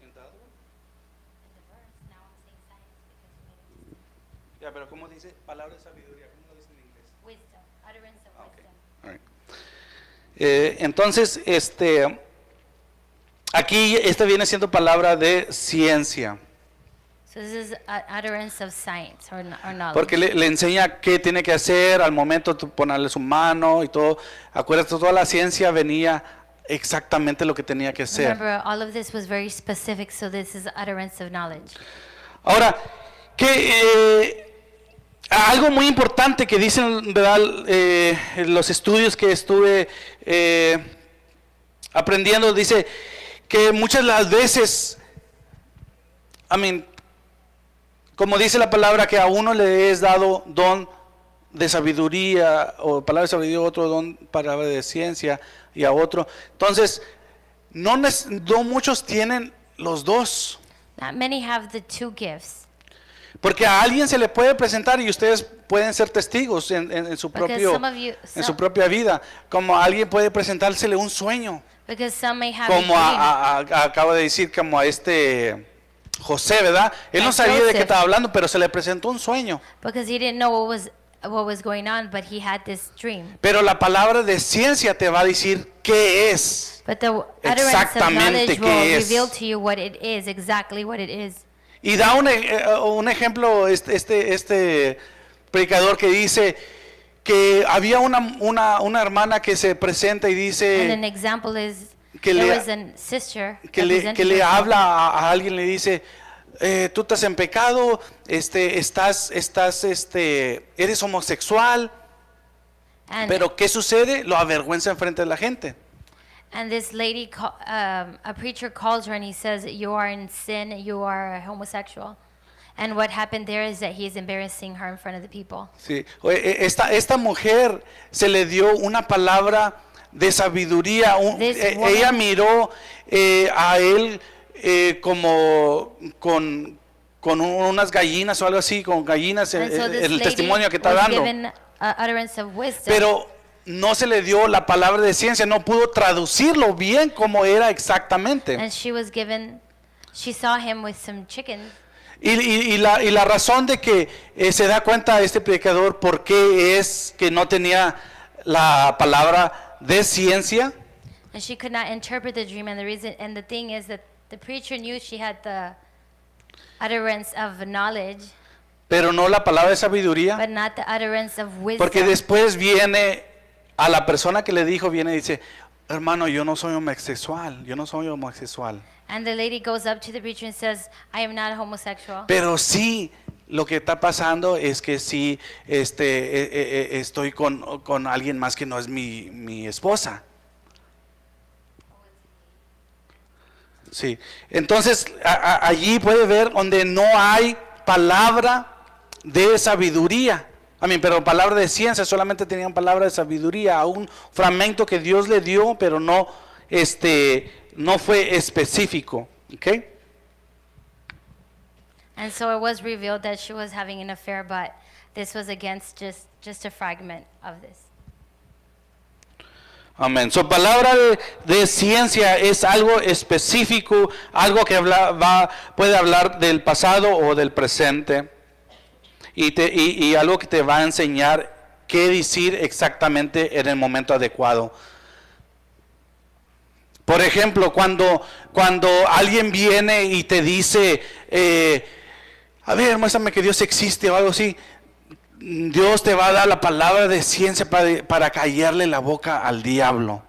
¿En dado? In the verse, now I'm saying science because you made it Ya, pero ¿cómo dice palabra de sabiduría? ¿Cómo lo dice en inglés? wisdom, utterance of Okay. wisdom. All right. Entonces, aquí viene siendo palabra de ciencia, So this is utterance of science or knowledge. porque le enseña qué tiene que hacer al momento de ponerle su mano y todo. Acuérdate, toda la ciencia venía exactamente lo que tenía que hacer. Remember, all of this was very specific, so this is utterance of knowledge. Ahora, algo muy importante que dicen, ¿verdad? Los estudios que estuve aprendiendo, dice que muchas de las veces, como dice la palabra, que a uno le es dado don de sabiduría, o palabra de sabiduría, otro don, palabra de ciencia, y a otro. Entonces, no muchos tienen los dos. Not many have the two gifts. Porque a alguien se le puede presentar, y ustedes pueden ser testigos en su propia vida, como a alguien puede presentársele un sueño, Because some may have como a dream. acabo de decir, como a José, ¿verdad? Él no And sabía de Joseph. qué estaba hablando, pero se le presentó un sueño. Because he didn't know what was going on, but he had this dream. Pero la palabra de ciencia te va a decir qué es. But the utterance of Exactamente knowledge qué will es. reveal to you what it is, exactly what it is. Y da un ejemplo este predicador que dice que había una hermana que se presenta y And dice an example is que there le- was a sister que that le presented herself. habla a alguien, le dice: tú estás en pecado, eres homosexual. And, Pero ¿qué sucede? Lo avergüenza enfrente de la gente. and this lady, a preacher calls her and he says, you are in sin, you are homosexual. And what happened there is that he is embarrassing her in front of the people. Sí. Esta mujer se le dio una palabra de sabiduría. Ella miró a él como con unas gallinas o algo así, con gallinas, And so this el lady testimonio que está was dando. given utterance of wisdom. Pero no se le dio la palabra de ciencia, no pudo traducirlo bien como era exactamente. And she saw him with some chickens. Y la razón de que se da cuenta este predicador por qué es que no tenía la palabra de ciencia, And she could not interpret the dream, and the thing is that the preacher knew she had the utterance of knowledge, pero no la palabra de sabiduría, but not the utterance of wisdom. porque después viene a la persona que le dijo, viene y dice, hermano, yo no soy homosexual, yo no soy homosexual. And the lady goes up to the preacher and says, I am not homosexual. Pero sí, lo que está pasando es que sí, estoy con alguien más que no es mi esposa. Sí, entonces allí puede ver donde no hay palabra de sabiduría. Pero palabra de ciencia, solamente tenían palabra de sabiduría, un fragmento que Dios le dio, pero no fue específico. ¿Okay? And so it was revealed that she was having an affair, but this was against just a fragment of this. Amén. Su palabra de ciencia es algo específico, algo que puede hablar del pasado o del presente. Y algo que te va a enseñar qué decir exactamente en el momento adecuado. Por ejemplo, cuando alguien viene y te dice, a ver, muéstrame que Dios existe o algo así, Dios te va a dar la palabra de ciencia para callarle la boca al diablo.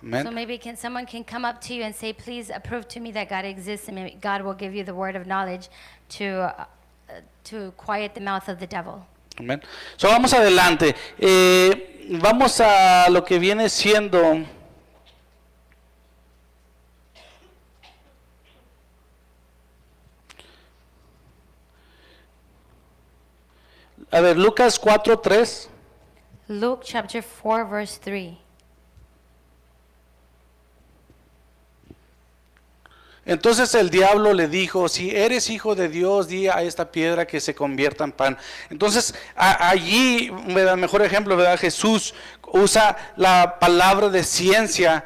Amen. So maybe someone can come up to you and say, please prove to me that God exists, and maybe God will give you the word of knowledge to quiet the mouth of the devil. Amén. So vamos adelante. Vamos a lo que viene siendo Lucas 4:3. Luke chapter 4 verse 3. Entonces el diablo le dijo, si eres hijo de Dios, di a esta piedra que se convierta en pan. Entonces allí, ¿verdad? Mejor ejemplo, ¿verdad? Jesús usa la palabra de ciencia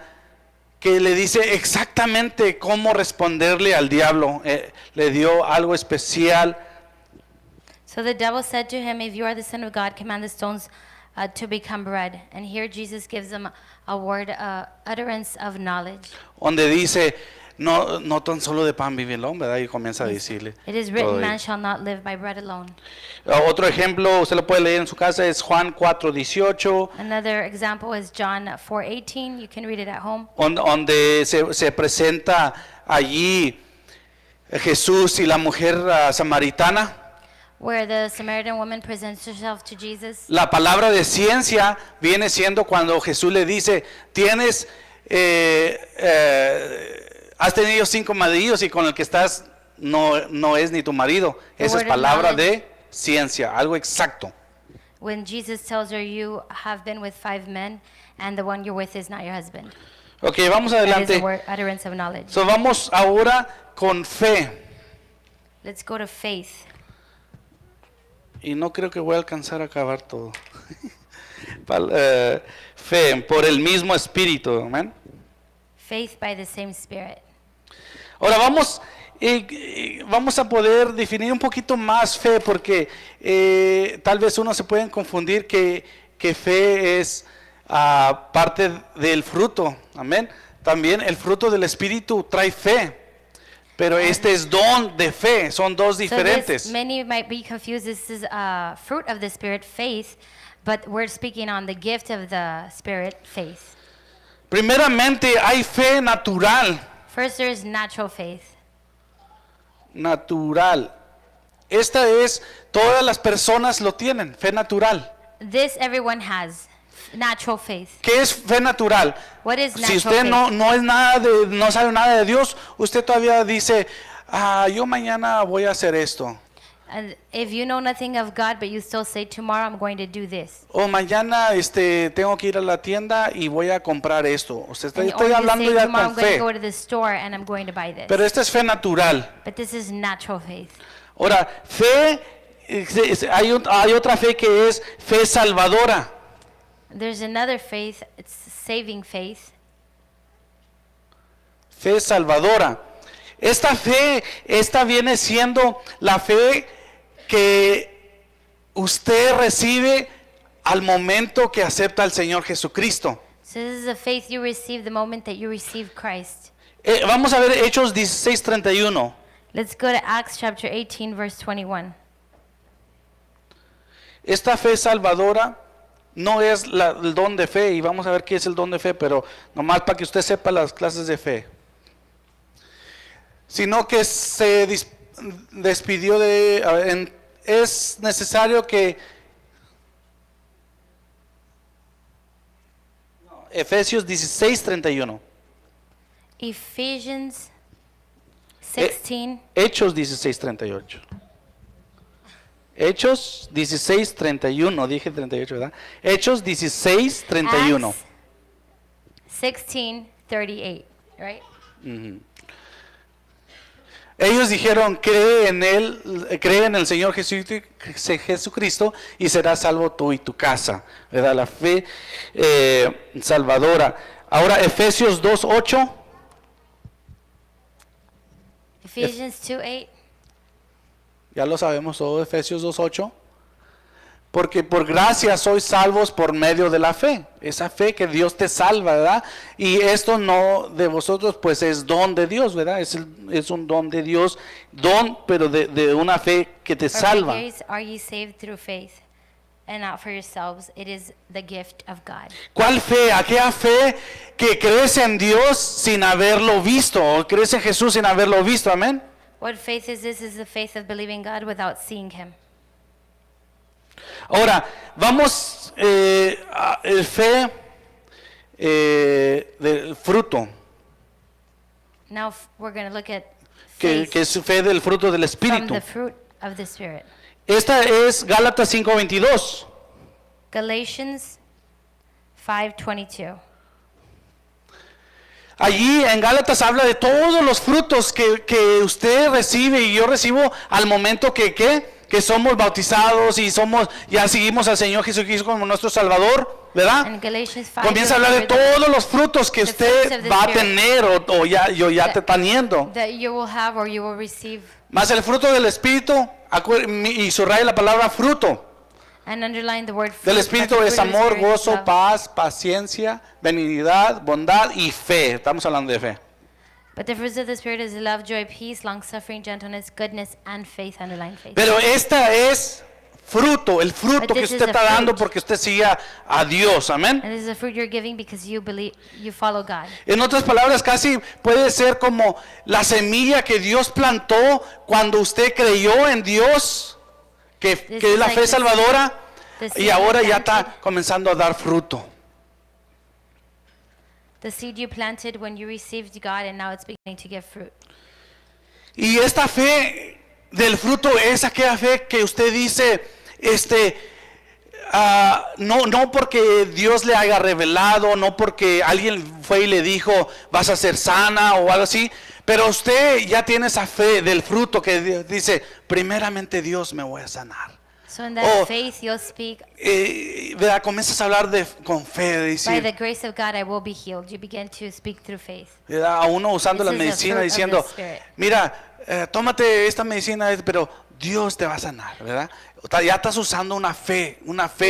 que le dice exactamente cómo responderle al diablo. Le dio algo especial. So the devil said to him, if you are the Son of God, command the stones to become bread. And here Jesus gives him a word, utterance of knowledge. Donde dice, no tan solo de pan vive el hombre, ¿verdad? Y comienza a decirle. It is written, man shall not live by bread alone. Otro ejemplo, usted lo puede leer en su casa, es Juan 4:18. Another example is John 4:18. You can read it at home. Donde se presenta allí Jesús y la mujer samaritana. Where the Samaritan woman presents herself to Jesus. La palabra de ciencia viene siendo cuando Jesús le dice, has tenido 5 maridos y con el que estás no es ni tu marido. Esa es palabra de ciencia, algo exacto. When Jesus tells her, you have been with 5 men and the one you're with is not your husband. Ok, vamos That is adelante. a word, utterance of knowledge. So vamos ahora con fe. Let's go to faith. Y no creo que voy a alcanzar a acabar todo. Fe, por el mismo espíritu. Amén. Faith by the same Spirit. Ahora vamos a poder definir un poquito más fe, porque tal vez uno se pueden confundir que fe es parte del fruto. Amén. También el fruto del espíritu trae fe. Pero este es don de fe, son dos diferentes. Many might be confused. This is fruit of the Spirit, faith, but we're speaking on the gift of the Spirit, faith. Primeramente hay fe natural. First, there is natural faith. Natural. Esta es, todas las personas lo tienen, fe natural. This everyone has, natural faith. ¿Qué es fe natural? What is natural Si usted faith? no sabe nada de Dios, usted todavía dice, yo mañana voy a hacer esto. And if you know nothing of God, but you still say, tomorrow I'm going to do this. O mañana tengo que ir a la tienda y voy a comprar esto. O sea, Or estoy you hablando say, ya tomorrow con I'm going to fe. go to the store and I'm going to buy this. Pero esta es fe natural. But this is natural faith. Ahora, fe, hay otra fe que es fe salvadora. There's another faith, it's saving faith. Fe salvadora. Esta fe, esta viene siendo la fe que usted recibe al momento que acepta al Señor Jesucristo. So this is a faith you receive the moment that you receive Christ. Vamos a ver Hechos 16:31. Let's go to Acts chapter 18, verse 21. Esta fe salvadora no es el don de fe, y vamos a ver qué es el don de fe, pero nomás para que usted sepa las clases de fe. Sino que se despidió es necesario que Efesios 16:31. Ephesians 16. Hechos 16:38. Hechos 16:31, dije 38, ¿verdad? Hechos 16:31. Acts 16:38, right? Ellos dijeron, cree en él, cree en el Señor Jesucristo y serás salvo tú y tu casa, ¿verdad? La fe salvadora. Ahora Efesios 2:8. Ephesians 2:8. Ya lo sabemos todo, Efesios 2:8. Porque por gracia sois salvos por medio de la fe. Esa fe que Dios te salva, ¿verdad? Y esto no de vosotros, pues es don de Dios, ¿verdad? Es un don de Dios, pero de una fe que te For by salva. grace are ye saved through faith, and not for yourselves. It is the gift of God. ¿Cuál fe? Aquella fe que crees en Dios sin haberlo visto, o crees en Jesús sin haberlo visto, amén. What faith is this? Is the faith of believing God without seeing Him. Ahora, vamos el fe del fruto, Now we're going to look at que faith es fe del fruto del from Espíritu. the fruit of the Spirit. Esta es Gálatas 5:22. Galatians 5:22. Allí en Gálatas habla de todos los frutos que usted recibe y yo recibo al momento que somos bautizados y ya seguimos al Señor Jesucristo como nuestro Salvador, ¿verdad? And Galatians 5. Comienza a hablar de todos los frutos que usted va a tener o ya te está teniendo. That you will have or you will receive. Más el fruto del Espíritu, y subraya la palabra fruto. And underline the word fruit. Del Espíritu But the es fruit of the amor, Spirit is gozo, love. paz, paciencia, benignidad, bondad y fe. Estamos hablando de fe. But the fruits of the Spirit is love, joy, peace, long-suffering, gentleness, goodness, and faith. Underline faith. Pero esta es fruto, el fruto But que this is usted a está dando fruit. porque usted sigue a Dios, amén. And this is the fruit you're giving because you believe, you follow God. En otras palabras, casi puede ser como la semilla que Dios plantó cuando usted creyó en Dios, que es la like fe the- salvadora, the y seed ahora you ya está planted. comenzando a dar fruto. The seed you planted when you received God, and now it's beginning to give fruit. Y esta fe del fruto es aquella fe que usted dice, no porque Dios le haya revelado, no porque alguien fue y le dijo vas a ser sana o algo así, pero usted ya tiene esa fe del fruto que dice, primeramente Dios me voy a sanar. So in that Oh. faith, you'll speak, ¿Verdad? Comienzas a hablar con fe, de by the decir, grace of God, I will be healed. You begin to speak through faith. ¿verdad? A uno usando This la is the medicina fruit of diciendo, the Spirit. mira, tómate esta medicina, pero Dios te va a sanar, ¿verdad? Ya estás usando una fe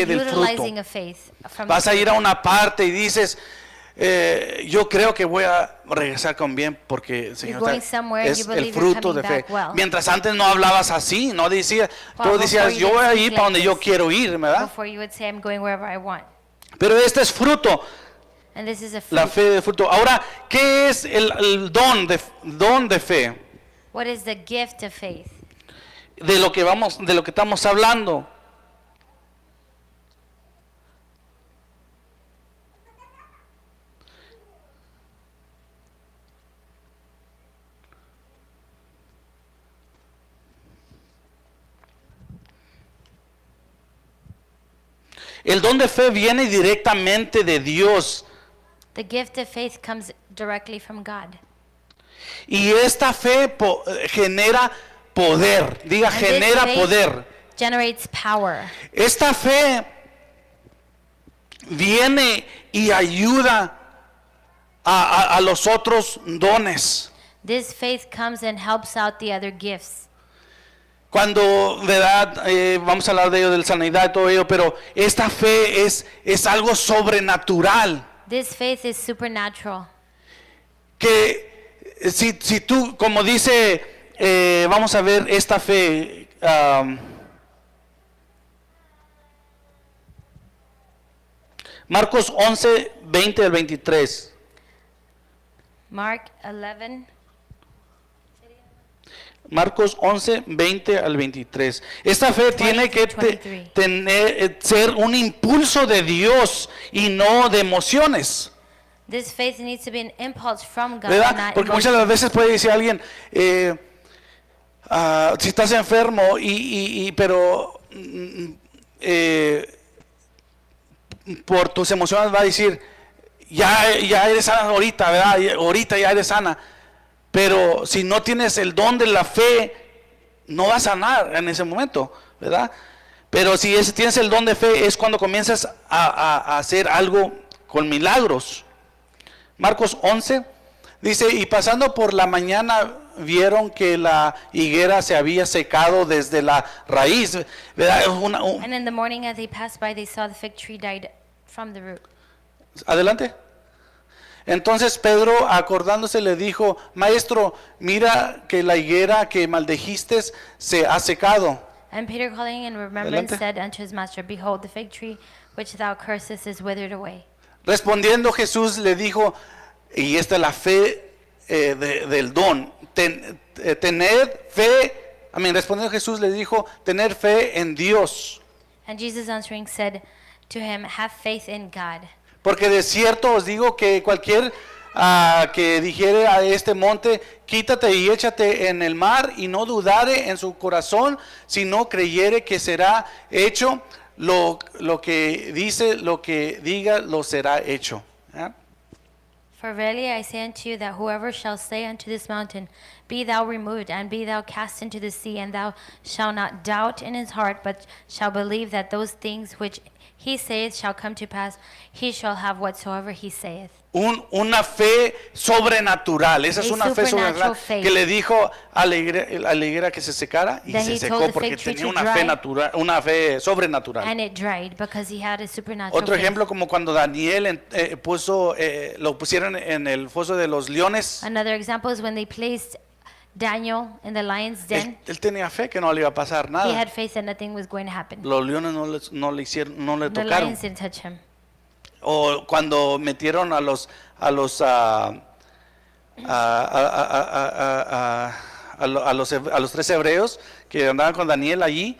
del fruto. Utilizing a faith from Vas the a ir a fruit. una parte y dices, yo creo que voy a regresar con bien porque Señor, going somewhere, es you el believe you're fruto de coming fe. back well. Mientras antes no hablabas así, no decías, tú Well, decías, before you yo voy a didn't ir speak para like donde yo this. quiero ir, ¿verdad? Before you would say, I'm going wherever I want. Pero este es fruto, And this is a la fruit. fe de fruto. Ahora, ¿qué es el don de fe? What is the gift of faith? De lo que estamos hablando. El don de fe viene directamente de Dios. The gift of faith comes directly from God. Y esta fe genera poder. Diga, And this genera faith poder. generates power. Esta fe viene y ayuda a los otros dones. This faith comes and helps out the other gifts. Cuando, ¿verdad? Vamos a hablar de ello, de la sanidad y todo ello, pero esta fe es algo sobrenatural. This faith is supernatural. Que si tú, como dice, vamos a ver esta fe. Marcos 11, 20 al 23. Mark 11. Marcos 11, 20 al 23. Esta fe tiene que 23. ser un impulso de Dios y no de emociones. This faith needs to be an impulse from God, ¿Verdad? not Porque muchas de las veces puede decir alguien, si estás enfermo, pero por tus emociones va a decir, ya eres sana ahorita, ¿verdad? Ahorita ya eres sana. Pero si no tienes el don de la fe, no vas a sanar en ese momento, ¿verdad? Pero si tienes el don de fe, es cuando comienzas a hacer algo con milagros. Marcos 11 dice, y pasando por la mañana vieron que la higuera se había secado desde la raíz, ¿verdad? And in the morning as they passed by, they saw the fig tree died from the root. Adelante. Entonces Pedro, acordándose, le dijo, Maestro, mira que la higuera que maldijiste se ha secado. And Peter, calling in remembrance, Adelante. said unto his master, Behold, the fig tree which thou cursest is withered away. Respondiendo Jesús le dijo, y esta es la fe del don, tener fe, respondiendo Jesús le dijo, tener fe en Dios. And Jesus answering said to him, Have faith in God. Porque de cierto os digo que cualquier que dijere a este monte, quítate y échate en el mar, y no dudare en su corazón, sino creyere que será hecho lo que dice, lo que diga, lo será hecho. ¿Eh? For verily I say unto you that whoever shall say unto this mountain, Be thou removed, and be thou cast into the sea, and thou shalt not doubt in his heart, but shall believe that those things which he saith shall come to pass, he shall have whatsoever he saith. Una fe sobrenatural. Esa es A una fe sobrenatural supernatural faith. que le dijo a la higuera que se secara y That se he secó told the porque fig tree tenía to una fe dry. natural, una fe sobrenatural. And it dried because he had a supernatural Otro faith. ejemplo, como cuando Daniel lo pusieron en el foso de los leones. Another example is when they placed Daniel in the lion's den. Él tenía fe que no le iba a pasar He nada. had faith that nothing was going to happen. Los leones no le The tocaron. lions didn't touch him. O cuando metieron a los tres hebreos que andaban con Daniel allí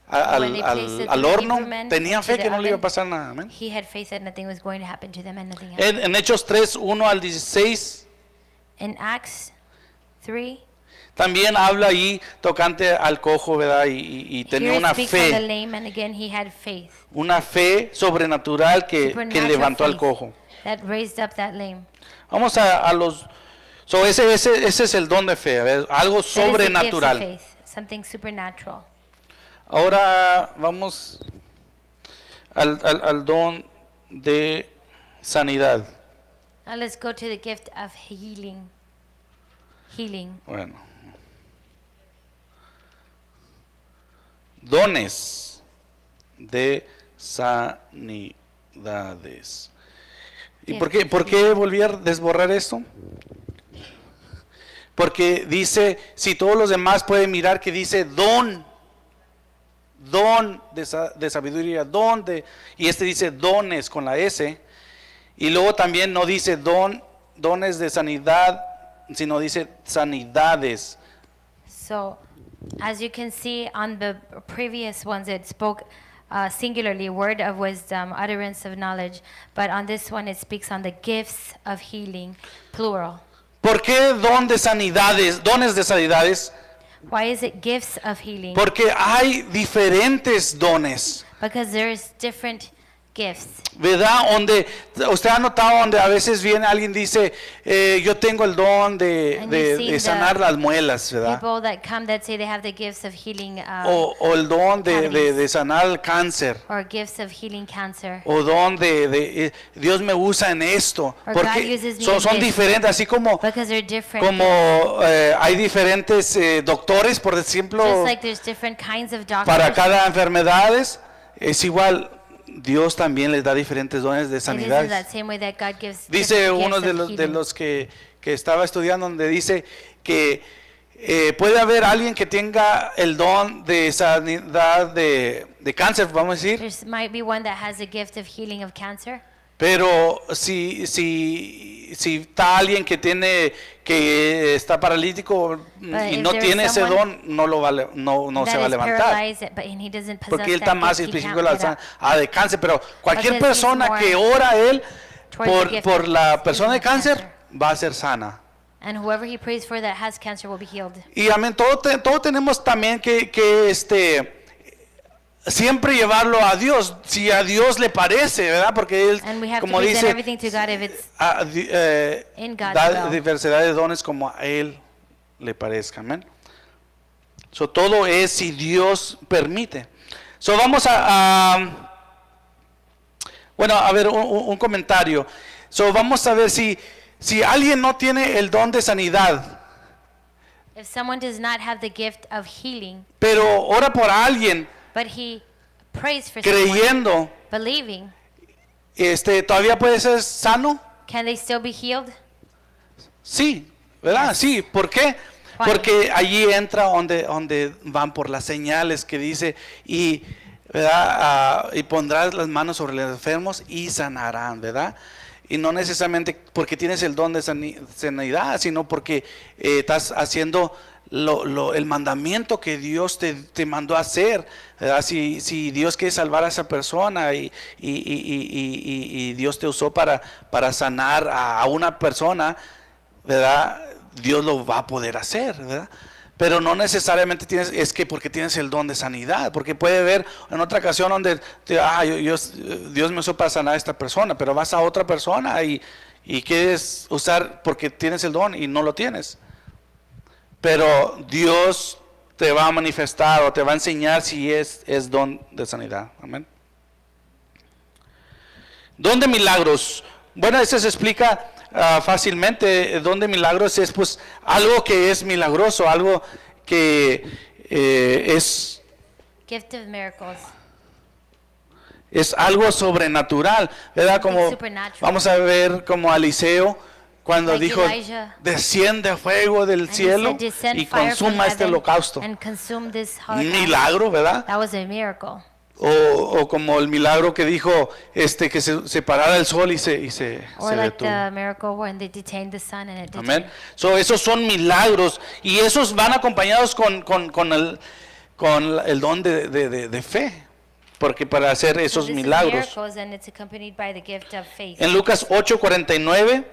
When they placed the al three horno, Hebrew men tenían into fe the que no le iba a oven, pasar nada. Amén. He had faith that nothing was going to happen to them and nothing happened. En Hechos 3, 1 al 16 In Acts 3, también habla ahí tocante al cojo, ¿verdad? Y tenía here una it speaks of the fe, lame, and again he had faith. una fe sobrenatural que Supernatural levantó al faith cojo. that raised up that lame. Vamos a los... ese es el don de fe, a ver, algo That is the gifts of sobrenatural. faith, something supernatural. Ahora vamos al don de sanidad. Now let's go to the gift of healing. Healing. Bueno. Dones de sanidades. ¿Y por qué volví a desborrar esto? Porque dice, si todos los demás pueden mirar que dice don de sabiduría, y este dice dones con la S, y luego también no dice dones de sanidad, sino dice sanidades. So, as you can see on the previous ones, it spoke singularly, word of wisdom, utterance of knowledge. But on this one, it speaks on the gifts of healing, plural. ¿Por qué dones de sanidades? Why is it gifts of healing? Porque hay diferentes dones. Because there's different gifts. ¿Verdad? Donde usted ha notado donde a veces viene alguien dice yo tengo el don And you've seen de sanar las muelas, ¿verdad? People that come that say they have the gifts of healing O el don cavities. de sanar el cáncer. or gifts of healing cancer. O don Dios me usa en esto. Or Porque God uses me son in this. diferentes, así como Because they're different. hay diferentes doctores, por ejemplo, Just like there's different kinds of doctors. para cada enfermedades, es igual. Dios también les da diferentes dones de It is in sanidad. that same way that God gives Dice different uno gifts de of los, healing. que estaba estudiando, donde dice que puede haber alguien que tenga el don de sanidad de cáncer, vamos a decir, There might be one that has a gift of healing of cancer. pero si está alguien que está paralítico y if no there's tiene ese someone don, no se that va a is levantar. paralyzed, but he doesn't possess Porque él that está más gift, he específico can't de get up. de cáncer, pero cualquier Because he's persona more que ora a él towards the gift por of la persona de healing of cáncer cancer. va a ser sana. And whoever he prays for that has cancer will be healed. Y amén, todo tenemos también que siempre llevarlo a Dios, si a Dios le parece, ¿verdad? Porque él, And we have to como present dice, everything to God if it's in God's da will. diversidad de dones como a él le parezca, amén. So, todo es si Dios permite. So, vamos bueno, a ver un comentario. So, vamos a ver si alguien no tiene el don de sanidad, If someone does not have the gift of healing, pero ora por alguien but he prays for someone, creyendo, believing, ¿todavía puede ser sano? can they still be healed? Sí, ¿verdad? Yes. Sí, ¿por qué? Why? Porque allí entra donde van por las señales que dice y, ¿verdad? Y pondrás las manos sobre los enfermos y sanarán, ¿verdad? Y no necesariamente porque tienes el don de sanidad, sino porque estás haciendo el mandamiento que Dios te mandó a hacer, ¿verdad? Si Dios quiere salvar a esa persona y Dios te usó para sanar a una persona, ¿verdad? Dios lo va a poder hacer, ¿verdad? Pero no necesariamente es que porque tienes el don de sanidad, porque puede haber en otra ocasión donde Dios me usó para sanar a esta persona, pero vas a otra persona y quieres usar porque tienes el don y no lo tienes. Pero Dios te va a manifestar o te va a enseñar si es don de sanidad. Amén. Don de milagros. Bueno, eso se explica fácilmente. Don de milagros es pues algo que es milagroso, algo que es Gift of miracles. algo sobrenatural, ¿verdad? Como supernatural. vamos a ver como Eliseo cuando Like dijo Elijah. Desciende fuego del And he cielo said, "Descend y fire from consuma este heaven holocausto. and consume this holocaust." Milagro, ¿verdad? That was a miracle. O como el milagro que dijo que se parara el sol y se Or like detuvo. the miracle when they detained the sun and it Amén. detained. So, esos son milagros y esos van acompañados con el don de fe, porque para hacer So esos this is milagros. miracles and it's accompanied by the gift of faith. En Lucas 8:49,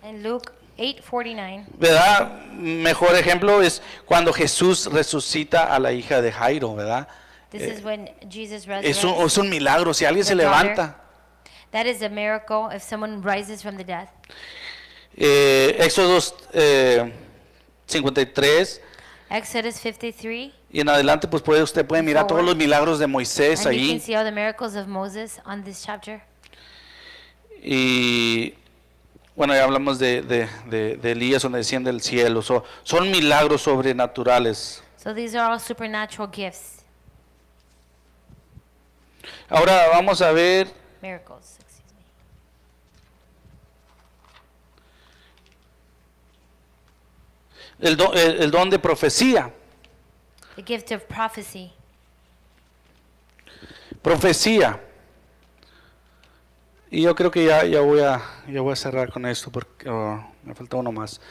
In Luke 8:49, ¿verdad? Mejor ejemplo es cuando Jesús resucita a la hija de Jairo, ¿verdad? this is when Jesus Es resurrects. un milagro, si alguien the se levanta. That is a miracle if someone rises from the dead. Éxodos 53 Exodus 53, y en adelante pues usted puede mirar todos los milagros de Moisés and you can ahí. see all the miracles of Moses on this chapter. Y bueno, ya hablamos de Elías donde desciende del cielo. Son milagros sobrenaturales. So these are all supernatural gifts, Ahora vamos a ver miracles. Excuse me. el don de profecía. The gift of prophecy. Profecía. Y yo creo que ya voy a cerrar con esto porque me falta uno más.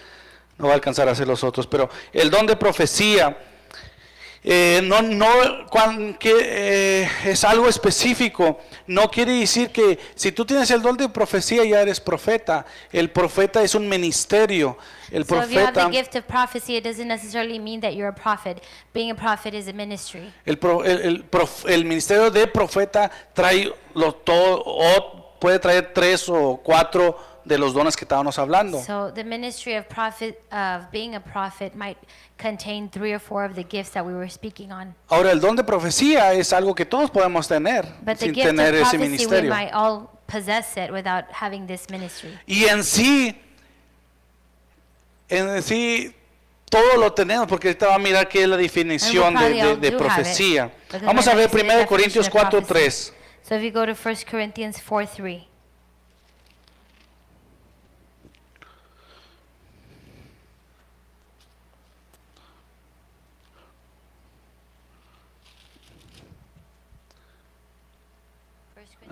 No va a alcanzar a hacer los otros, pero el don de profecía Es algo específico. No quiere decir que si tú tienes el don de profecía ya eres profeta. El profeta es un ministerio. El So if you have the profeta, gift of prophecy, it doesn't necessarily mean that you're a prophet. Being a prophet is a ministry. el ministerio de profeta trae todo, o puede traer 3 o 4 de los dones que estábamos hablando. So the ministry of being a prophet might contain 3 or 4 of the gifts that we were speaking on. Ahora, el don de profecía es algo que todos podemos tener But the sin gift of tener ese prophecy, we ministerio. might all possess it without having this ministry. Y en sí todo lo tenemos, porque ahorita va a mirar qué es la definición de profecía. Vamos a ver 1 Corintios 4:3. So if you go to 1 Corinthians 4:3.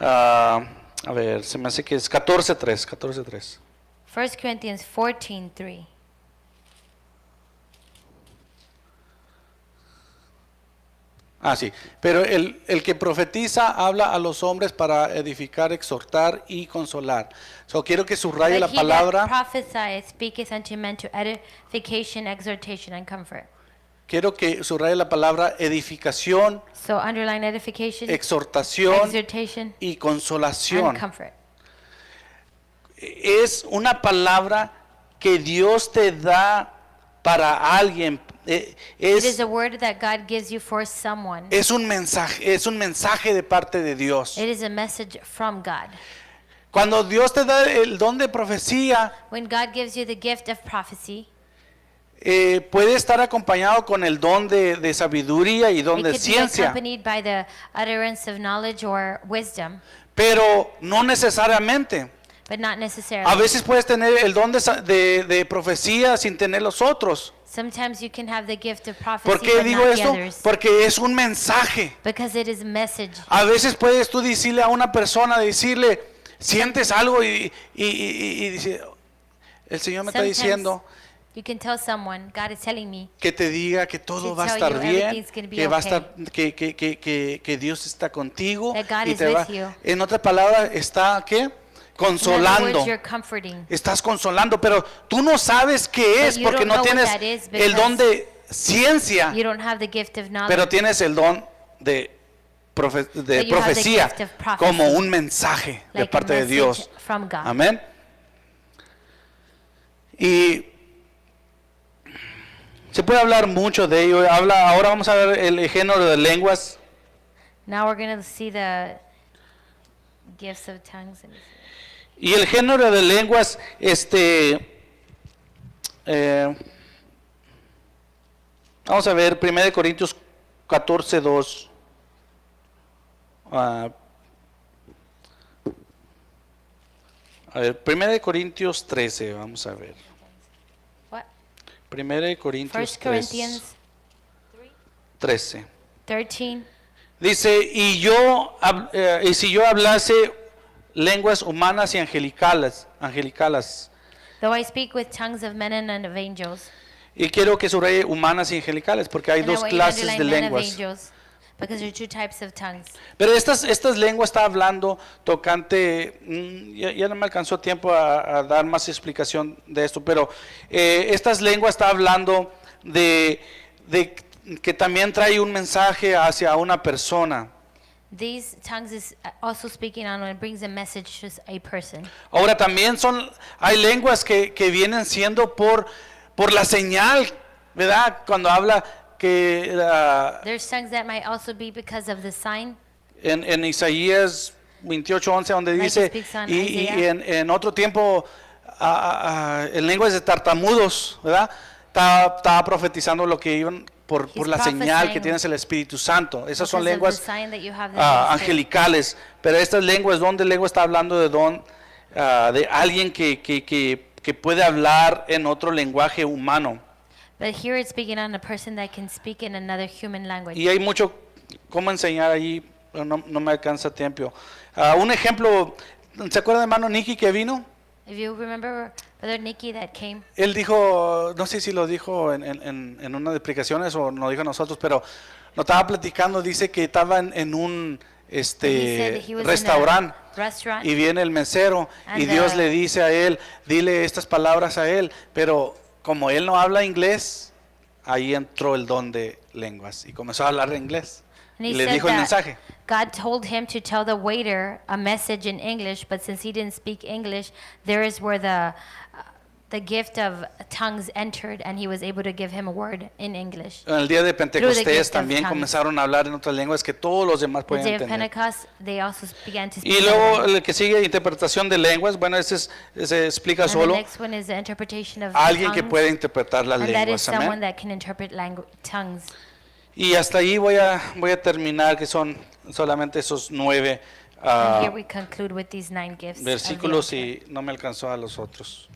A ver, se me hace que es 14:3. 1 Corinthians 14:3. Sí, pero el que profetiza habla a los hombres para edificar, exhortar y consolar. Quiero que subraye la But he that palabra. prophesieth speaketh unto men to edification, exhortation, and comfort. Quiero que subraye la palabra edificación, So underline edification, exhortación exhortation, y consolación. and comfort. Es una palabra que Dios te da para alguien. It is a word that God gives you for someone. Es un mensaje de parte de Dios. It is a message from God. Cuando Dios te da el don de profecía, When God gives you the gift of prophecy, puede estar acompañado con el don de sabiduría y don it de could be ciencia, accompanied by the utterance of knowledge or wisdom, pero no necesariamente. but not A necessarily. veces puedes tener el don de profecía sin tener los otros. Sometimes you can have the gift of prophecy, ¿Por qué but digo not the esto? others, Porque es un mensaje. because it is a message. A veces puedes tú decirle a una persona, decirle, sientes algo y dice, el Señor me está Sometimes diciendo you can tell someone, God is telling me, que te diga que todo to va a tell estar you bien, everything's gonna be que va a okay. estar, que Dios está contigo That God y is te va. with you. En otras palabras, está ¿qué? in other Consolando. words, you're comforting. Estás consolando, pero tú no sabes qué es you porque don't no know what tienes that is el don because de ciencia, You don't have the gift of knowledge, pero tienes el don de But you have the profecía gift of prophecy, como un mensaje de like a parte de message Dios. from God. Amén. Y se puede hablar mucho de ello. Ahora vamos a ver el género de lenguas. Now we're going to see the gifts of tongues. Y el género de lenguas, vamos a ver 1 Corintios 14:2. A ver, 1 Corintios 13, vamos a ver. What? 1 Corintios 1 Corinthians 13. 13. Dice, y si yo hablase lenguas humanas y angelicales. Though I speak with tongues of men and of angels. Y quiero que subraye humanas y angelicales, porque hay And I dos want you to clases de underline men of lenguas. angels, because there are 2 types of tongues. Pero estas lenguas está hablando tocante, ya no me alcanzó tiempo a dar más explicación de esto, pero estas lenguas está hablando de que también trae un mensaje hacia una persona. These tongues is also speaking on when it brings a message to a person. Ahora también hay lenguas que vienen siendo por la señal, ¿verdad? Cuando habla que There's tongues that might also be because of the sign. en Isaías 28:11 donde Like dice, it speaks on y Isaiah. en otro tiempo en lenguas de tartamudos, ¿verdad? Estaba profetizando lo que iban por He's la señal que prophesying tienes el Espíritu Santo. Esas son Because of lenguas the sign that you have the Holy Spirit. angelicales, pero estas lenguas, don de lengua está hablando de don de alguien que puede hablar en otro lenguaje humano. But here it's speaking on a person that can speak in another human language. Y hay mucho cómo enseñar allí, pero no me alcanza tiempo. Un ejemplo, ¿se acuerdan de hermano Nicky que vino? If you remember Brother Nicky that came, Él dijo, no sé si lo dijo en una de explicaciones o nos dijo a nosotros, pero nos estaba platicando, dice que estaba en un he said he was restaurante in a restaurant. y viene el mesero y And Dios the- le dice a él, dile estas palabras a él, pero como él no habla inglés, ahí entró el don de lenguas y comenzó a hablar inglés And y he le said dijo el that mensaje. God told him to tell the waiter a message in English, but since he didn't speak English, there is where the gift of tongues entered, and he was able to give him a word in English. En el día de gift Pentecostés of también tongues. comenzaron a hablar en otras lenguas que todos los demás The pueden day of entender. Pentecost, they also began to speak. Y other luego languages. el que sigue, interpretación de lenguas, bueno, se explica And the solo. next one is the interpretation of Alguien que tongues, puede interpretar las and that is lenguas, someone amén. that can interpret tongues. Y hasta ahí voy a terminar, que son solamente esos 9 And here we conclude with these 9 gifts. of the versículos Spirit. y no me alcanzó a los otros.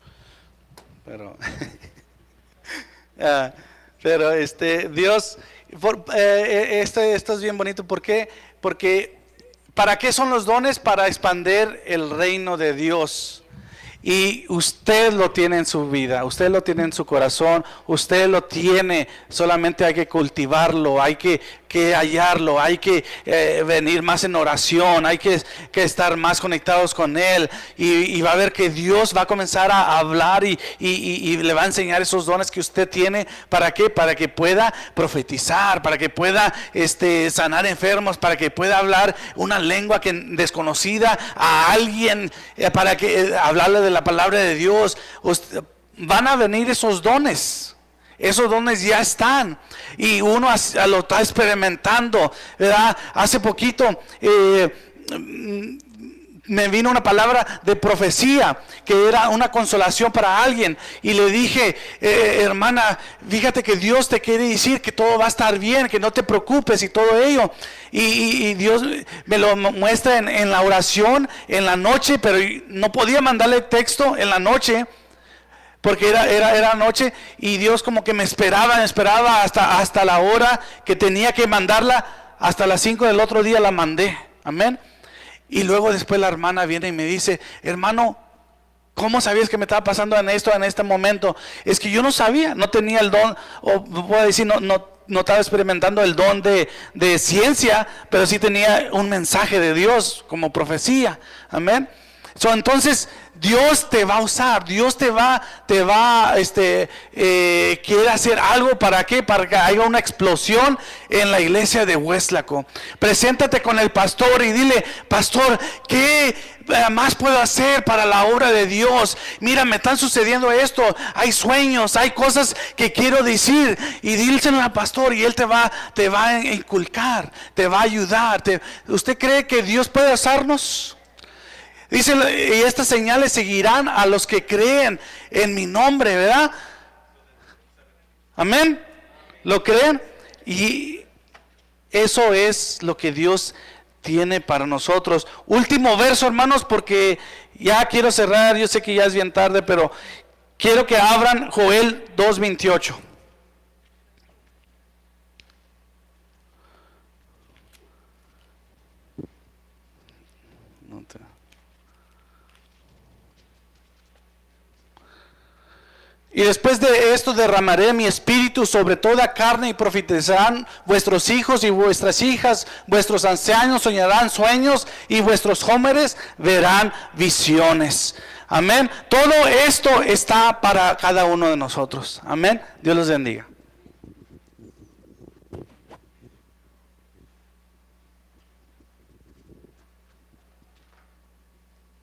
Pero, pero Dios, esto es bien bonito. ¿Por qué? Porque, ¿para qué son los dones? Para expandir el reino de Dios. Y usted lo tiene en su vida, usted lo tiene en su corazón, usted lo tiene, solamente hay que cultivarlo, hay que hallarlo, hay que venir más en oración, hay que estar más conectados con Él y va a ver que Dios va a comenzar a hablar y le va a enseñar esos dones que usted tiene. ¿Para qué? Para que pueda profetizar, para que pueda sanar enfermos, para que pueda hablar una lengua desconocida a alguien, para que hablarle de la palabra de Dios. Van a venir esos dones ya están y uno lo está experimentando, ¿verdad? Hace poquito me vino una palabra de profecía que era una consolación para alguien y le dije, hermana, fíjate que Dios te quiere decir que todo va a estar bien, que no te preocupes y todo ello. Y Dios me lo muestra en la oración en la noche, pero no podía mandarle texto en la noche porque era noche y Dios como que me esperaba hasta la hora que tenía que mandarla. Hasta las 5 del otro día la mandé, amén. Y luego después la hermana viene y me dice, hermano, ¿cómo sabías que me estaba pasando en este momento? Es que yo no sabía, no tenía el don, o puedo decir, no estaba experimentando el don de ciencia, pero sí tenía un mensaje de Dios como profecía, amén. Entonces Dios te va a usar, Dios quiere hacer algo. ¿Para qué? Para que haya una explosión en la iglesia de Hueslaco. Preséntate con el pastor y dile, pastor, ¿qué más puedo hacer para la obra de Dios? Mira, me están sucediendo esto, hay sueños, hay cosas que quiero decir, y díselo al pastor y él te va a inculcar, te va a ayudar. ¿Usted cree que Dios puede usarnos? Dice, y estas señales seguirán a los que creen en mi nombre, ¿verdad? Amén. ¿Lo creen? Y eso es lo que Dios tiene para nosotros. Último verso, hermanos, porque ya quiero cerrar. Yo sé que ya es bien tarde, pero quiero que abran Joel 2:28. Y después de esto derramaré mi espíritu sobre toda carne y profetizarán vuestros hijos y vuestras hijas, vuestros ancianos soñarán sueños y vuestros jóvenes verán visiones. Amén. Todo esto está para cada uno de nosotros. Amén. Dios los bendiga.